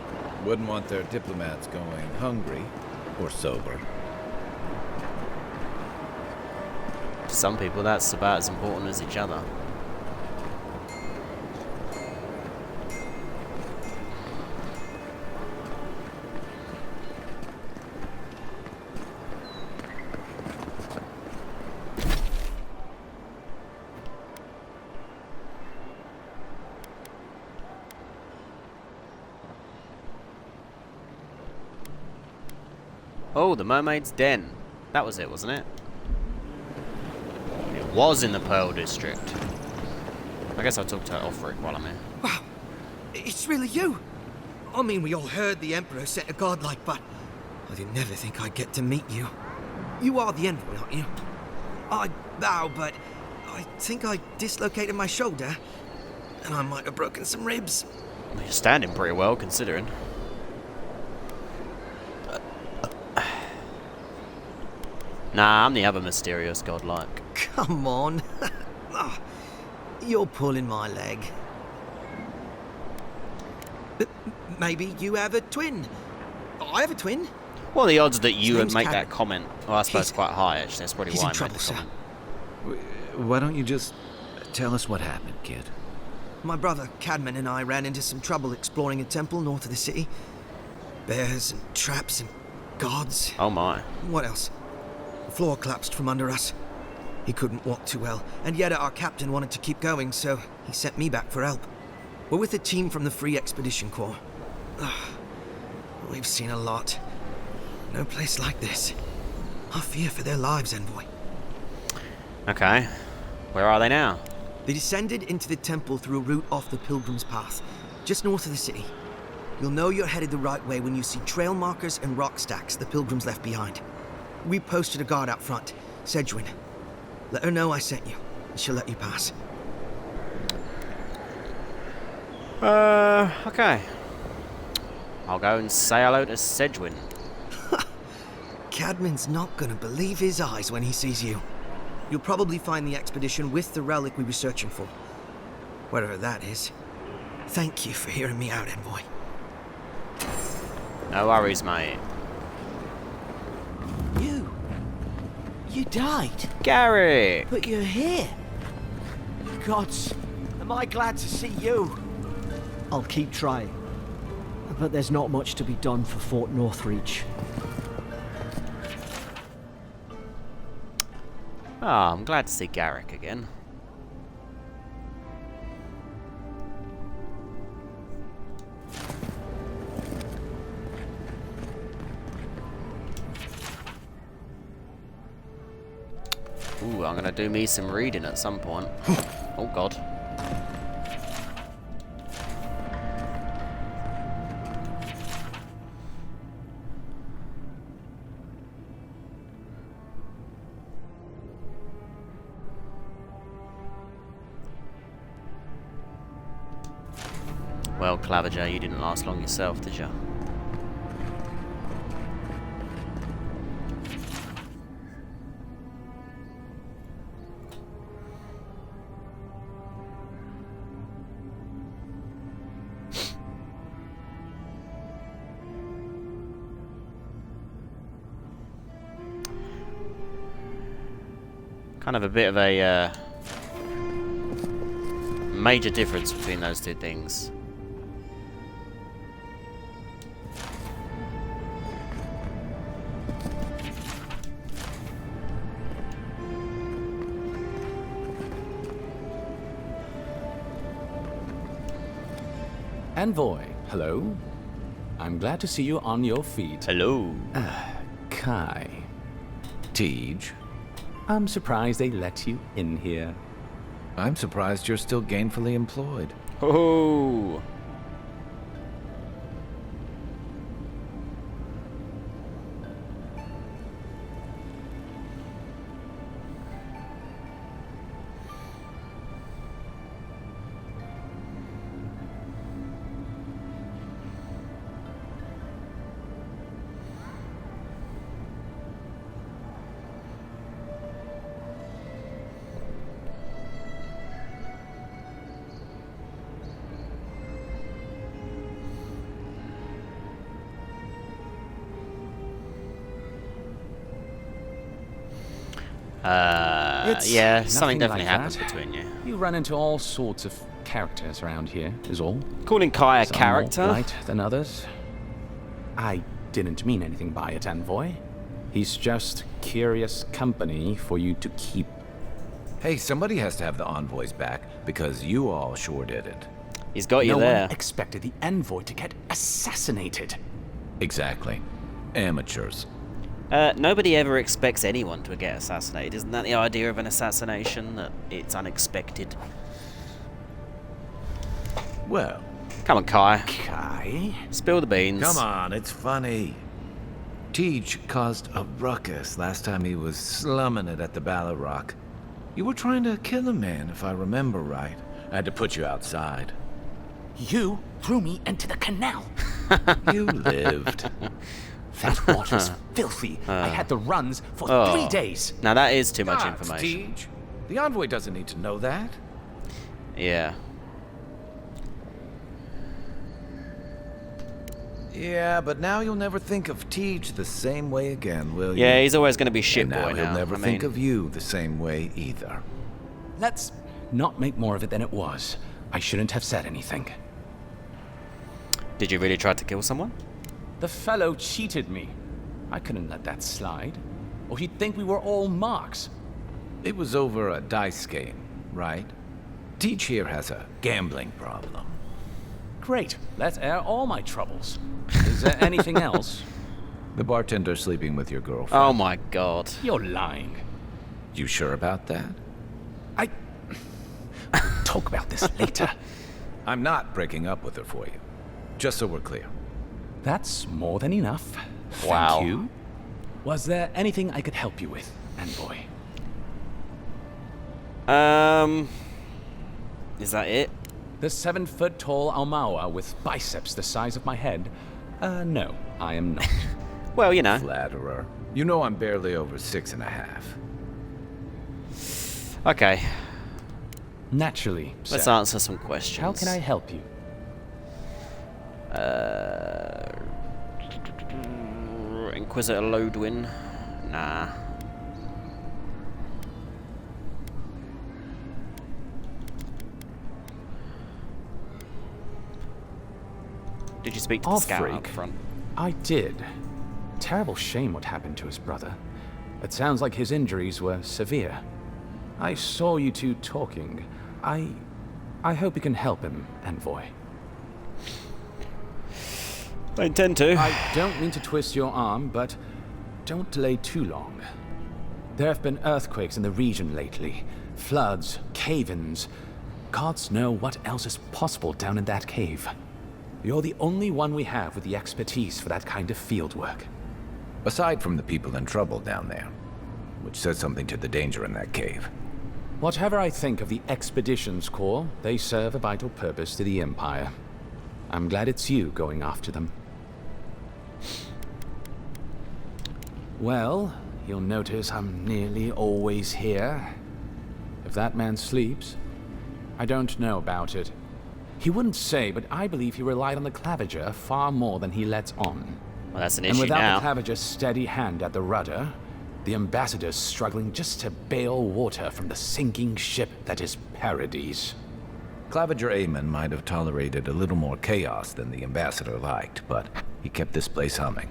S2: Wouldn't want their diplomats going hungry or sober.
S8: To some people, that's about as important as each other. Oh, the Mermaid's Den. That was it, wasn't it? It was in the Pearl District. I guess I'll talk to Ulfric while I'm here.
S1: Wow, it's really you. I mean, we all heard the Emperor sent a godlike, but I didn't never think I'd get to meet you. You are the envoy, aren't you? I bow, but I think I dislocated my shoulder, and I might have broken some ribs.
S8: You're standing pretty well, considering. Nah, I'm the other mysterious godlike.
S1: Come on. Oh, you're pulling my leg. Maybe you have a twin. I have a twin.
S8: What are the odds that you would make
S1: Cadman.
S8: that comment? Well, I suppose quite high, actually. That's probably
S1: He's
S8: why
S1: in
S8: I
S1: trouble,
S8: made the
S1: sir.
S8: comment.
S2: Why don't you just tell us what happened, kid?
S1: My brother Cadman and I ran into some trouble exploring a temple north of the city. Bears and traps and gods.
S8: Oh my.
S1: What else? The floor collapsed from under us. He couldn't walk too well, and yet our captain wanted to keep going, so he sent me back for help. We're with a team from the Free Expedition Corps. We've seen a lot. No place like this. I fear for their lives, envoy.
S8: Okay. Where are they now?
S1: They descended into the temple through a route off the Pilgrim's Path, just north of the city. You'll know you're headed the right way when you see trail markers and rock stacks the Pilgrims left behind. We posted a guard out front, Sedgwin. Let her know I sent you, and she'll let you pass.
S8: Okay. I'll go and say hello to Sedgwin.
S1: Cadman's not gonna believe his eyes when he sees you. You'll probably find the expedition with the relic we were searching for. Whatever that is. Thank you for hearing me out, Envoy.
S8: No worries, mate.
S14: You died.
S8: Garrick!
S14: But you're here. Gods, am I glad to see you. I'll keep trying. But there's not much to be done for Fort Northreach.
S8: Oh, I'm glad to see Garrick again. Ooh, I'm gonna do me some reading at some point. Oh god. Well, Claviger, you didn't last long yourself, did you? Kind of a bit of a major difference between those two things.
S15: Envoy, hello. I'm glad to see you on your feet.
S8: Hello.
S15: Kai.
S2: Tej.
S15: I'm surprised they let you in here.
S2: I'm surprised you're still gainfully employed.
S8: Oh. Yeah, something
S15: nothing
S8: definitely
S15: like
S8: happens
S15: that.
S8: between you.
S15: You run into all sorts of characters around here, is all.
S8: Calling Kai a
S15: Some
S8: character?
S15: more bright than others. I didn't mean anything by it, Envoy. He's just curious company for you to keep.
S2: Hey, somebody has to have the envoys back, because you all sure did it.
S8: He's got you
S15: no
S8: there.
S15: one expected the Envoy to get assassinated.
S2: Exactly. Amateurs.
S8: Nobody ever expects anyone to get assassinated. Isn't that the idea of an assassination? That it's unexpected?
S2: Well.
S8: Come on, Kai.
S15: Kai?
S8: Spill the beans.
S2: Come on, it's funny. Tej caused a ruckus last time he was slumming it at the Ballarrock. You were trying to kill a man, if I remember right. I had to put you outside.
S15: You threw me into the canal.
S2: You lived.
S15: That water's filthy. I had the runs for 3 days.
S8: Now that is too much
S2: Gods,
S8: information.
S2: Tej. The envoy doesn't need to know that.
S8: Yeah.
S2: Yeah, but now you'll never think of Tej the same way again, will you?
S8: Yeah, he's always going to be shit
S2: And
S8: boy
S2: now. He'll never
S8: I
S2: think
S8: mean,
S2: of you the same way either.
S15: Let's not make more of it than it was. I shouldn't have said anything.
S8: Did you really try to kill someone?
S15: The fellow cheated me. I couldn't let that slide. Or he'd think we were all marks.
S2: It was over a dice game, right? Tej here has a gambling problem.
S15: Great. Let's air all my troubles. Is there anything else?
S2: The bartender sleeping with your girlfriend.
S8: Oh my god.
S15: You're lying.
S2: You sure about that?
S15: We'll talk about this later.
S2: I'm not breaking up with her for you. Just so we're clear.
S15: That's more than enough.
S8: Wow.
S15: Thank you. Was there anything I could help you with, Envoy?
S8: Is that it?
S15: The 7-foot-tall Almawa with biceps the size of my head? No, I am not.
S8: Well, you know.
S2: Flatterer. You know I'm barely over 6.5.
S8: Okay.
S15: Naturally,
S8: Let's
S15: sir.
S8: answer some questions.
S15: How can I help you?
S8: Inquisitor Lodwin. Nah. Did you speak to the scout up front?
S15: I did. Terrible shame what happened to his brother. It sounds like his injuries were severe. I saw you two talking. I hope you can help him, Envoy.
S8: I intend to.
S15: I don't mean to twist your arm, but don't delay too long. There have been earthquakes in the region lately. Floods, cave-ins. Gods know what else is possible down in that cave. You're the only one we have with the expertise for that kind of field work.
S2: Aside from the people in trouble down there, which says something to the danger in that cave.
S15: Whatever I think of the Expeditions Corps, they serve a vital purpose to the Empire. I'm glad it's you going after them. Well, you'll notice I'm nearly always here. If that man sleeps, I don't know about it. He wouldn't say, but I believe he relied on the Claviger far more than he lets on.
S8: Well, that's an
S15: and
S8: issue
S15: without
S8: now.
S15: the Claviger's steady hand at the rudder, the ambassador's struggling just to bail water from the sinking ship that is Paradise.
S2: Claviger Amon might have tolerated a little more chaos than the ambassador liked, but he kept this place humming.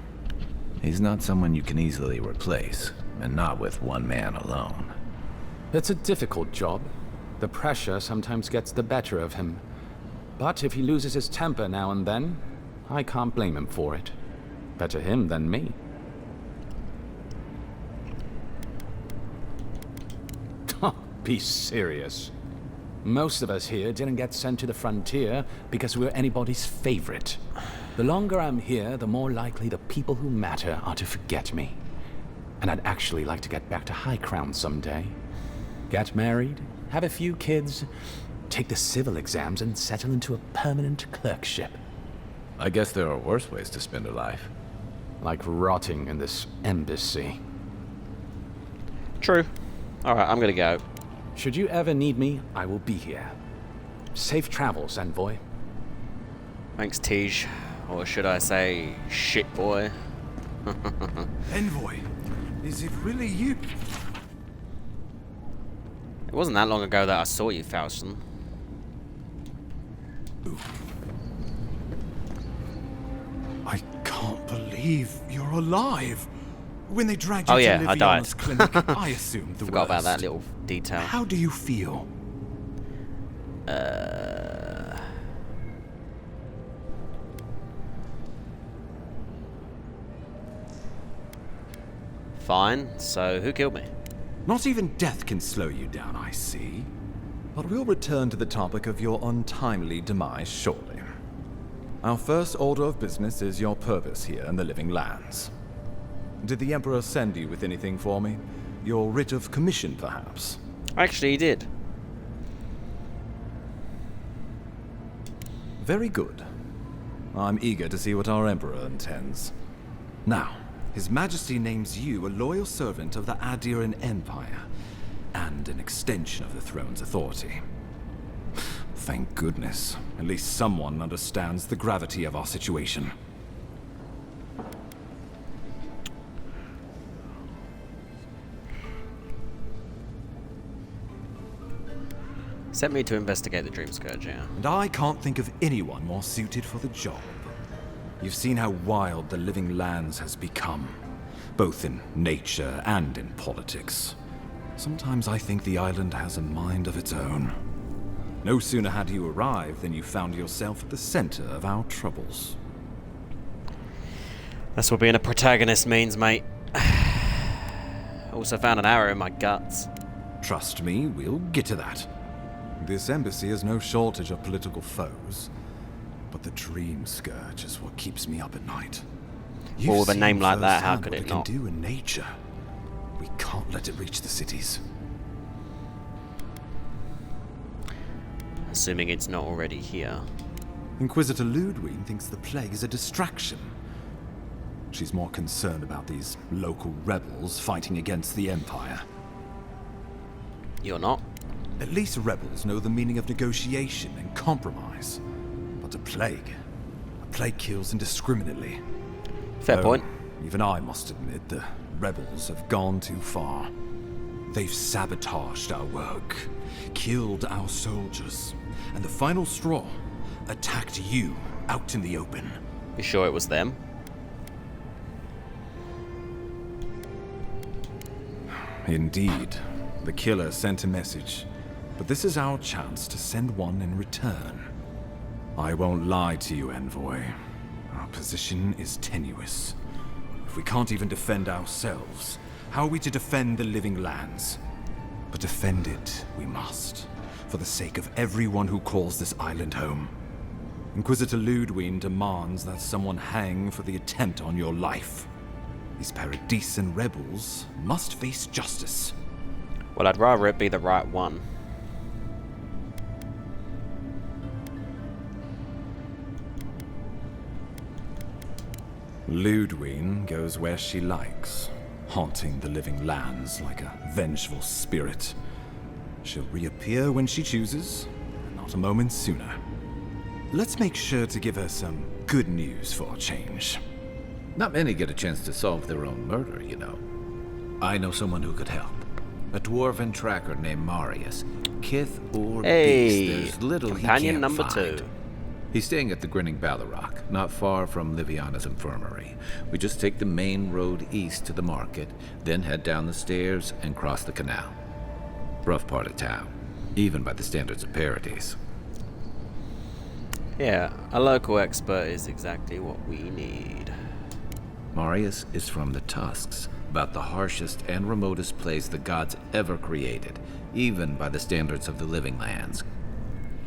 S2: He's not someone you can easily replace, and not with one man alone.
S15: It's a difficult job. The pressure sometimes gets the better of him. But if he loses his temper now and then, I can't blame him for it. Better him than me. Be serious. Most of us here didn't get sent to the frontier because we're anybody's favorite. The longer I'm here, the more likely the people who matter are to forget me. And I'd actually like to get back to High Crown someday. Get married, have a few kids, take the civil exams, and settle into a permanent clerkship.
S2: I guess there are worse ways to spend a life.
S15: Like rotting in this embassy.
S8: True. Alright, I'm gonna go.
S15: Should you ever need me, I will be here. Safe travels, Envoy.
S8: Thanks, Tej. Or should I say, shit boy?
S16: Envoy, is it really you?
S8: It wasn't that long ago that I saw you, Faustin.
S16: I can't believe you're alive. When they dragged
S8: Oh
S16: you
S8: yeah,
S16: to
S8: I died.
S16: Liviana's clinic, I assumed the
S8: Forgot about
S16: worst.
S8: that little detail.
S16: How do you feel?
S8: Fine. So, who killed me?
S16: Not even death can slow you down, I see.
S17: But we'll return to the topic of your untimely demise shortly. Our first order of business is your purpose here in the Living Lands. Did the Emperor send you with anything for me? Your writ of commission, perhaps?
S8: Actually, he did.
S17: Very good. I'm eager to see what our Emperor intends. Now, His Majesty names you a loyal servant of the Adiran Empire, and an extension of the throne's authority. Thank goodness. At least someone understands the gravity of our situation.
S8: Sent me to investigate the Dream Scourge, yeah.
S17: And I can't think of anyone more suited for the job. You've seen how wild the Living Lands has become, both in nature and in politics. Sometimes I think the island has a mind of its own. No sooner had you arrived than you found yourself at the center of our troubles.
S8: That's what being a protagonist means, mate. Also found an arrow in my guts.
S17: Trust me, we'll get to that. This embassy has no shortage of political foes, but the Dream Scourge is what keeps me up at night.
S8: Well, with a name like that, how could it not?
S17: Can do in nature. We can't let it reach the cities.
S8: Assuming it's not already here.
S17: Inquisitor Ludwig thinks the plague is a distraction. She's more concerned about these local rebels fighting against the Empire.
S8: You're not?
S17: At least rebels know the meaning of negotiation and compromise. But a plague plague kills indiscriminately.
S8: Fair point.
S17: Even I must admit the rebels have gone too far. They've sabotaged our work, killed our soldiers, and the final straw, attacked you out in the open.
S8: You sure it was them?
S17: Indeed. The killer sent a message, but this is our chance to send one in return. I won't lie to you, Envoy. Our position is tenuous. If we can't even defend ourselves, how are we to defend the living lands? But defend it we must, for the sake of everyone who calls this island home. Inquisitor Ludwig demands that someone hang for the attempt on your life. These Paradisian rebels must face justice.
S8: Well, I'd rather it be the right one.
S17: Ludwig goes where she likes, haunting the living lands like a vengeful spirit. She'll reappear when she chooses, not a moment sooner. Let's make sure to give her some good news for a change.
S2: Not many get a chance to solve their own murder, you know. I know someone who could help. A dwarven tracker named Marius. Kith or beast, there's little he
S8: companion
S2: can't
S8: number
S2: find.
S8: 2.
S2: He's staying at the Grinning Ballarrock, not far from Liviana's infirmary. We just take the main road east to the market, then head down the stairs and cross the canal. Rough part of town, even by the standards of Paradise.
S8: Yeah, a local expert is exactly what we need.
S2: Marius is from the Tusks, about the harshest and remotest place the gods ever created, even by the standards of the living lands.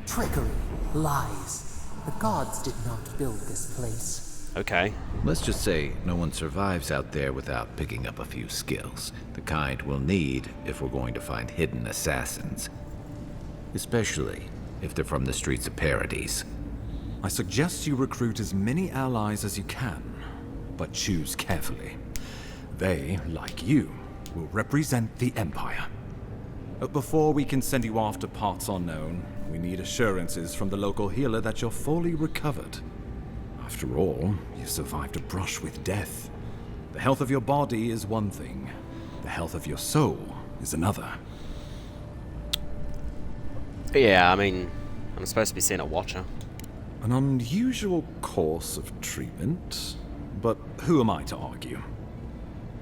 S7: Trickery, lies. The gods did not build this place.
S8: Okay.
S2: Let's just say no one survives out there without picking up a few skills, the kind we'll need if we're going to find hidden assassins. Especially if they're from the streets of Paradise.
S17: I suggest you recruit as many allies as you can, but choose carefully. They, like you, will represent the Empire. But before we can send you off to parts unknown, we need assurances from the local healer that you're fully recovered. After all, you've survived a brush with death. The health of your body is one thing. The health of your soul is another.
S8: Yeah, I mean, I'm supposed to be seeing a watcher.
S17: An unusual course of treatment, but who am I to argue?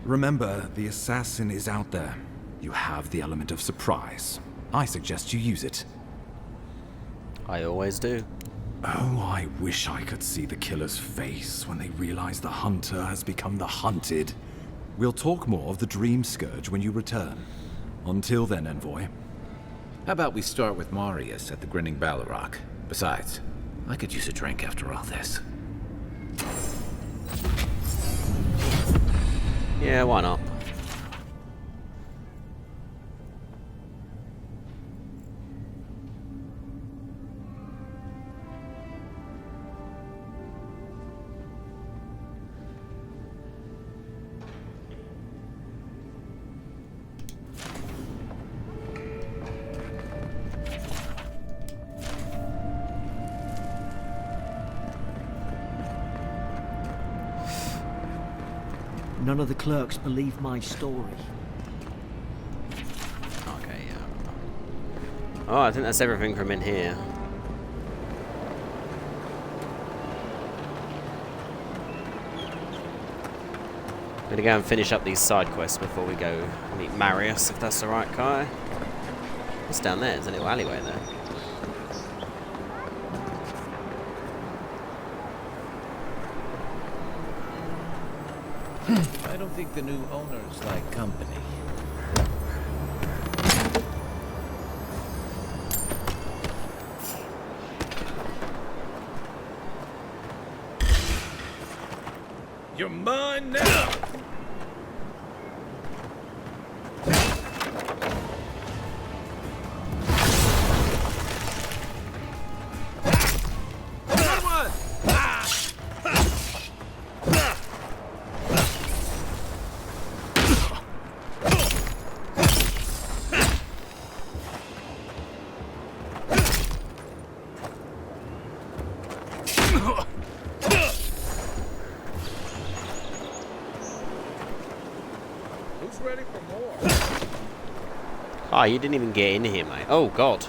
S17: Remember, the assassin is out there. You have the element of surprise. I suggest you use it.
S8: I always do.
S17: Oh, I wish I could see the killer's face when they realize the hunter has become the hunted. We'll talk more of the Dream Scourge when you return. Until then, Envoy.
S2: How about we start with Marius at the Grinning Ballarrock? Besides, I could use a drink after all this.
S8: Yeah, why not?
S14: None of the clerks believe my story.
S8: Okay, yeah. Oh, I think that's everything from in here. I'm gonna go and finish up these side quests before we go meet Marius, if that's alright, Kai. What's down there? There's a little alleyway there.
S2: I don't think the new owners like company. You're mine now!
S16: Who's ready for more?
S8: Oh, you didn't even get in here, mate. Oh, God.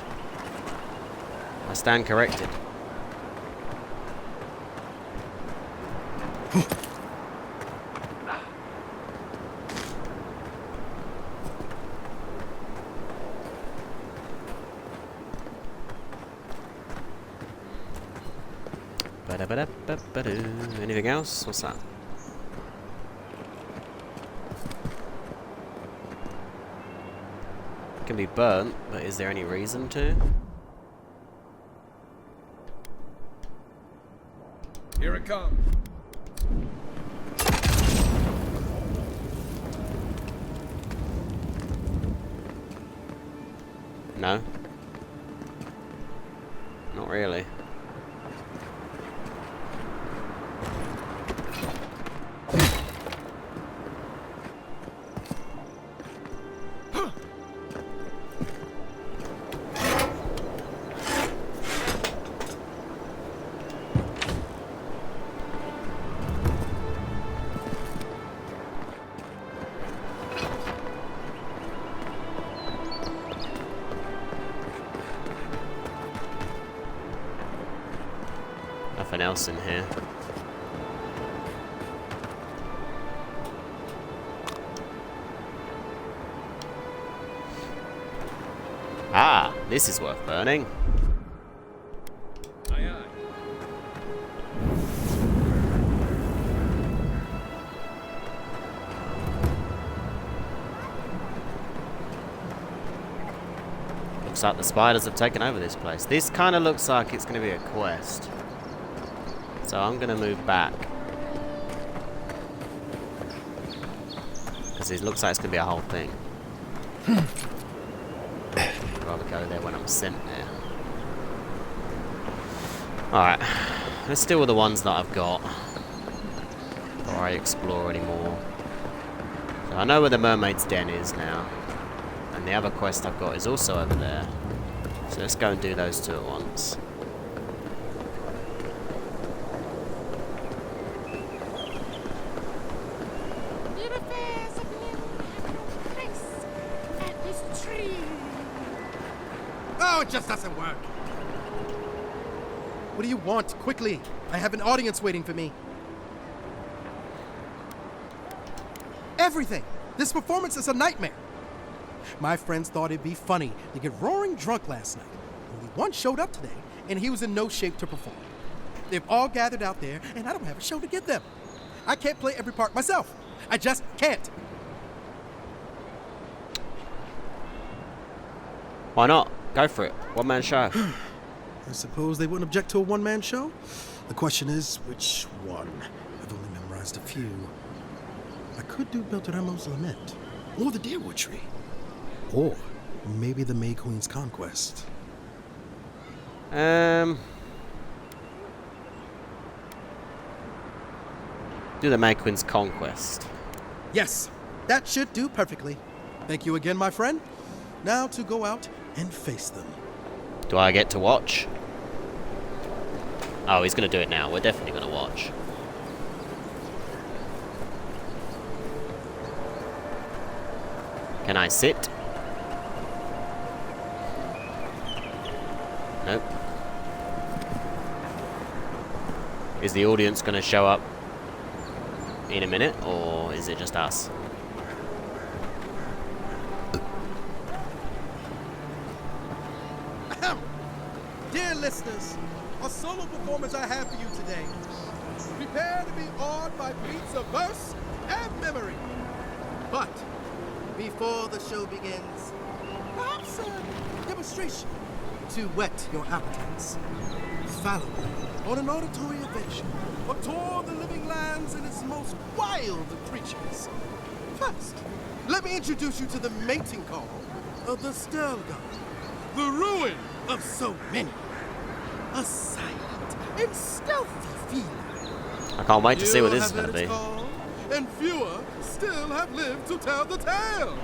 S8: I stand corrected. Anything else? What's that? Can be burnt, but is there any reason to?
S16: Here it comes.
S8: No. Not really. Nothing else in here. Ah, this is worth burning.
S16: Aye, aye.
S8: Looks like the spiders have taken over this place. This kind of looks like it's going to be a quest. So I'm going to move back. Because it looks like it's going to be a whole thing. I'd rather go there when I'm sent there. Alright. Let's deal with the ones that I've got. Before I explore anymore. So I know where the mermaid's den is now. And the other quest I've got is also over there. So let's go and do those two at once.
S18: Oh, it just doesn't work. What do you want? Quickly. I have an audience waiting for me. Everything. This performance is a nightmare. My friends thought it'd be funny to get roaring drunk last night. Only one showed up today, and he was in no shape to perform. They've all gathered out there, and I don't have a show to give them. I can't play every part myself. I just can't.
S8: Why not? Go for it. One-man show.
S18: I suppose they wouldn't object to a one-man show. The question is, which one? I've only memorized a few. I could do Beltramo's Lament, or the Deerwood Tree, or maybe the May Queen's Conquest.
S8: Do the May Queen's Conquest.
S18: Yes, that should do perfectly. Thank you again, my friend. Now to go out and face them.
S8: Do I get to watch? Oh, he's going to do it now. We're definitely going to watch. Can I sit? Nope. Is the audience going to show up in a minute, or is it just us?
S18: Dear listeners, a solo performance I have for you today. Prepare to be awed by beats of verse and memory. But before the show begins, perhaps a demonstration to whet your appetites. Follow me on an auditory adventure, a tour of the living lands and its most wild of creatures. First, let me introduce you to the mating call of the Stelgar, the ruin of so many. A silent and stealthy feline.
S8: I can't wait to see what this is going to be.
S18: Call, and fewer still have lived to tell the tale.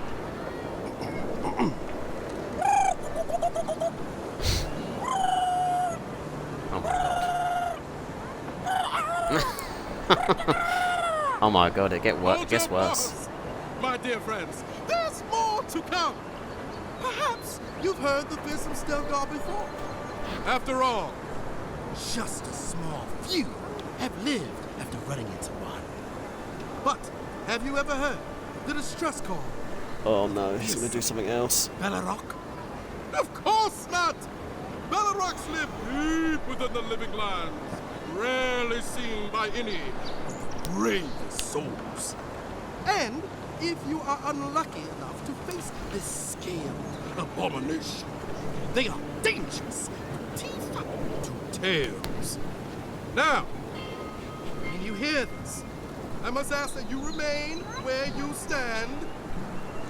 S8: Oh my god. Oh my god, it gets worse.
S18: my dear friends, there's more to come. Perhaps you've heard the fearsome Stelgar before. After all, just a small few have lived after running into one. But have you ever heard the distress call?
S8: Oh no, he's gonna do something else.
S18: Bellerock? Of course not! Bellerocks live deep within the living lands, rarely seen by any of the bravest souls. And if you are unlucky enough to face this scaled abomination, they are dangerous from teeth to tails. Now, when you hear this, I must ask that you remain where you stand.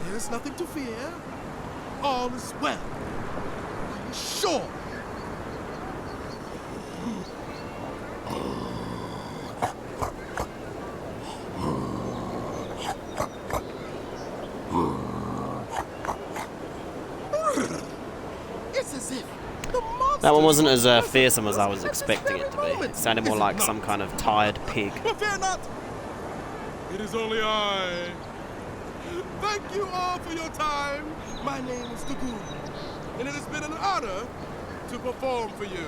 S18: There's nothing to fear. All is well. I'm sure. It's as if the monster
S8: That one wasn't as fearsome as I was expecting it to be. It sounded more like some kind of tired pig.
S18: But fear not. It is only I. Thank you all for your time. My name is Dagoon, and it has been an honor to perform for you.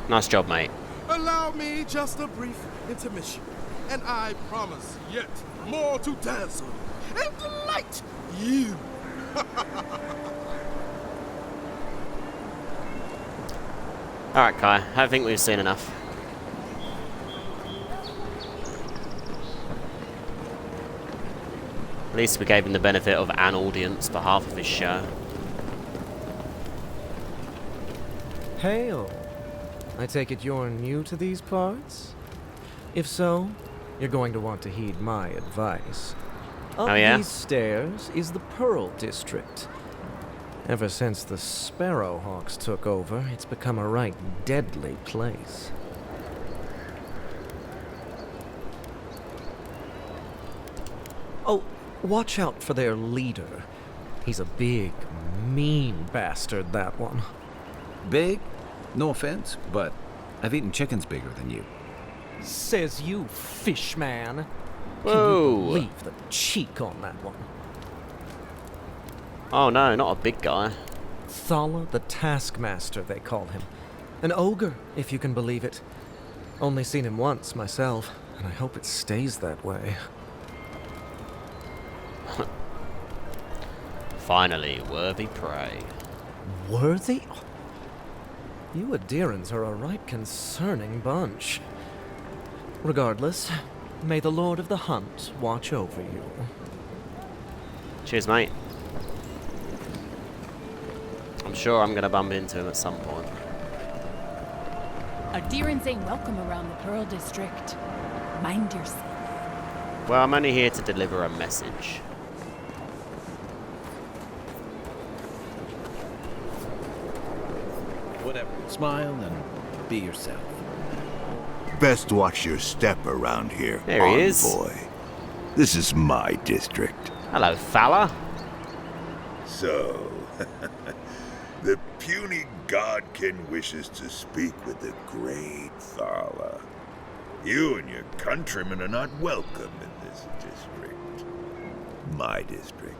S8: Nice job, mate.
S18: Allow me just a brief intermission, and I promise yet more to dazzle and delight you.
S8: Alright, Kai. I think we've seen enough. At least we gave him the benefit of an audience for half of his show.
S19: Hail! I take it you're new to these parts? If so, you're going to want to heed my advice. Up
S8: Oh, yeah?
S19: these stairs is the Pearl District. Ever since the Sparrowhawks took over, it's become a right deadly place. Oh, watch out for their leader. He's a big, mean bastard, that one.
S2: Big? No offense, but I've eaten chickens bigger than you.
S19: Says you, fish man. Can
S8: Whoa.
S19: you believe the cheek on that one?
S8: Oh no, not a big guy.
S19: Thala the Taskmaster, they call him. An ogre, if you can believe it. Only seen him once, myself, and I hope it stays that way.
S8: Finally, worthy prey.
S19: Worthy? You Adirans are a right concerning bunch. Regardless, may the Lord of the Hunt watch over you.
S8: Cheers, mate. I'm sure I'm gonna bump into him at some point.
S6: Adirans ain't welcome around the Pearl District. Mind yourself.
S8: Well, I'm only here to deliver a message.
S2: Whatever. Smile and be yourself.
S20: Best watch your step around here,
S8: There he is.
S20: envoy. This is my district.
S8: Hello, fella.
S20: So, the puny godkin wishes to speak with the great Thala. You and your countrymen are not welcome in this district. My district.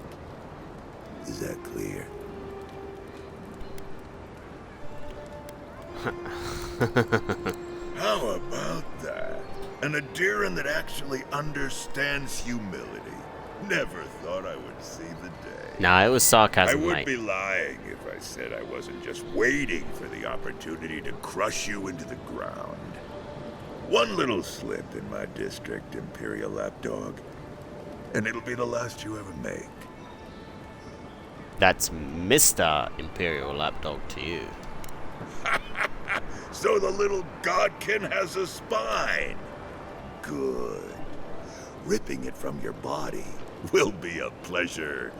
S20: Is that clear? How about that? An Adiran that actually understands humility. Never thought I would see the day.
S8: Nah, it was sarcasm,
S20: I would
S8: mate.
S20: be lying if I said I wasn't just waiting for the opportunity to crush you into the ground. One little slip in my district, Imperial Lapdog, and it'll be the last you ever make.
S8: That's Mr. Imperial Lapdog to you.
S20: So the little godkin has a spine. Good. Ripping it from your body will be a pleasure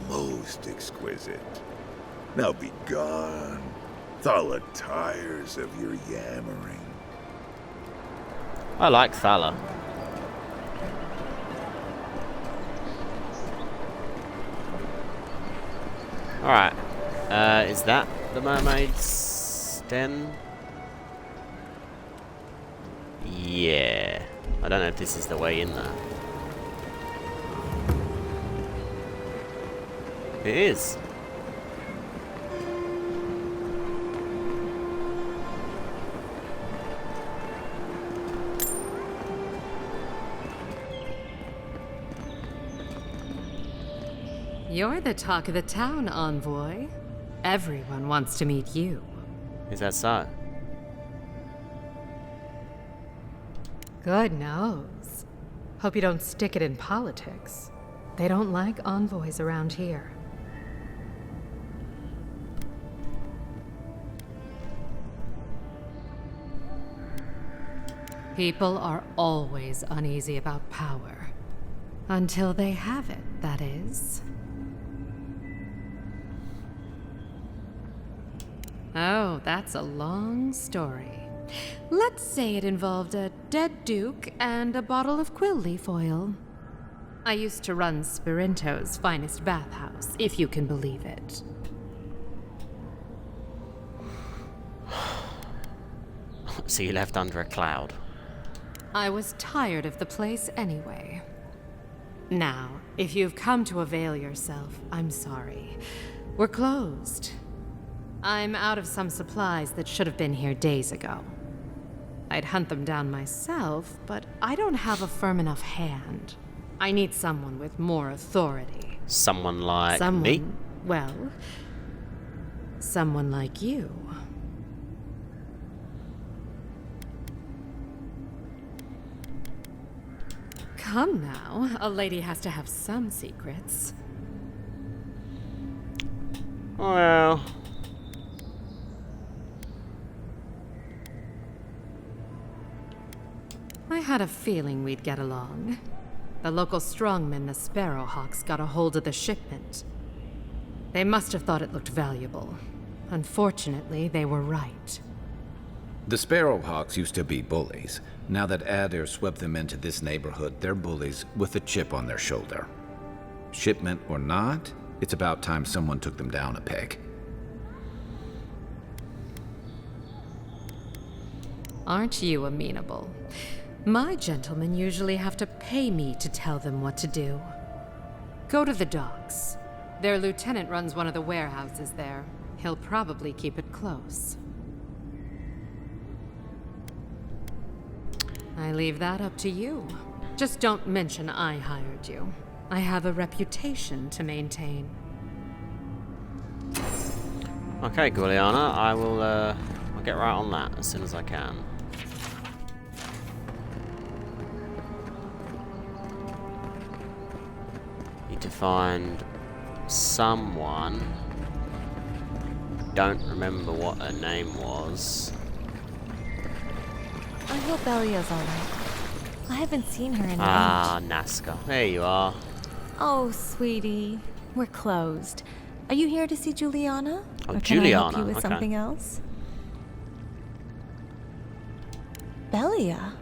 S20: most exquisite. Now be gone. Thala tires of your yammering.
S8: I like Thala. Alright. Is that the mermaid's den? Yeah. I don't know if this is the way in there. It is.
S21: You're the talk of the town, envoy. Everyone wants to meet you.
S8: Is that so?
S21: Good knows. Hope you don't stick it in politics. They don't like envoys around here. People are always uneasy about power. Until they have it, that is. Oh, that's a long story. Let's say it involved a dead duke and a bottle of quill leaf oil. I used to run Spirinto's finest bathhouse, if you can believe it.
S8: So you left under a cloud.
S21: I was tired of the place anyway. Now, if you've come to avail yourself, I'm sorry. We're closed. I'm out of some supplies that should have been here days ago. I'd hunt them down myself, but I don't have a firm enough hand. I need someone with more authority.
S8: Someone like me?
S21: Well, someone like you. Come now, a lady has to have some secrets.
S8: Well...
S21: I had a feeling we'd get along. The local strongmen, the Sparrowhawks, got a hold of the shipment. They must have thought it looked valuable. Unfortunately, they were right.
S2: The Sparrowhawks used to be bullies. Now that Adair swept them into this neighborhood, they're bullies with a chip on their shoulder. Shipment or not, it's about time someone took them down a peg.
S21: Aren't you amenable? My gentlemen usually have to pay me to tell them what to do. Go to the docks. Their lieutenant runs one of the warehouses there. He'll probably keep it close. I leave that up to you. Just don't mention I hired you. I have a reputation to maintain.
S8: Okay, Guliana, I'll get right on that as soon as I can. Need to find someone. Don't remember what her name was.
S12: I hope Belia's alright. I haven't seen her in
S8: Ah,
S12: age.
S8: Nazca. There you are.
S12: Oh, sweetie. We're closed. Are you here to see Juliana?
S8: Oh,
S12: or can I help
S8: Juliana,
S12: you with
S8: okay.
S12: something else? Belia?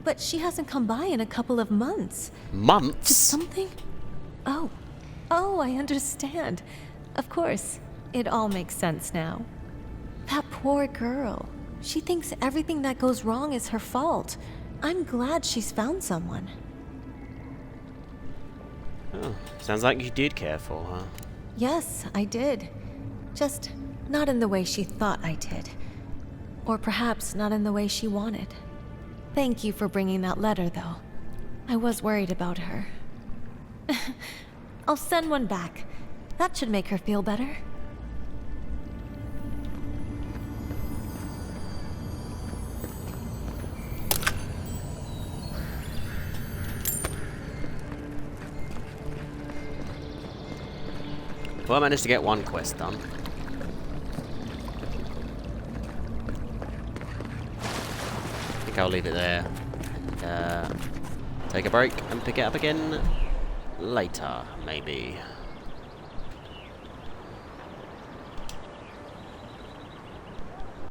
S12: But she hasn't come by in a couple of months.
S8: Months?
S12: Did something? Oh. Oh, I understand. Of course. It all makes sense now. That poor girl. She thinks everything that goes wrong is her fault. I'm glad she's found someone.
S8: Oh, sounds like you did care for her.
S12: Yes, I did. Just not in the way she thought I did. Or perhaps not in the way she wanted. Thank you for bringing that letter, though. I was worried about her. I'll send one back. That should make her feel better.
S8: Well, I managed to get one quest done. I think I'll leave it there. And, take a break and pick it up again later, maybe.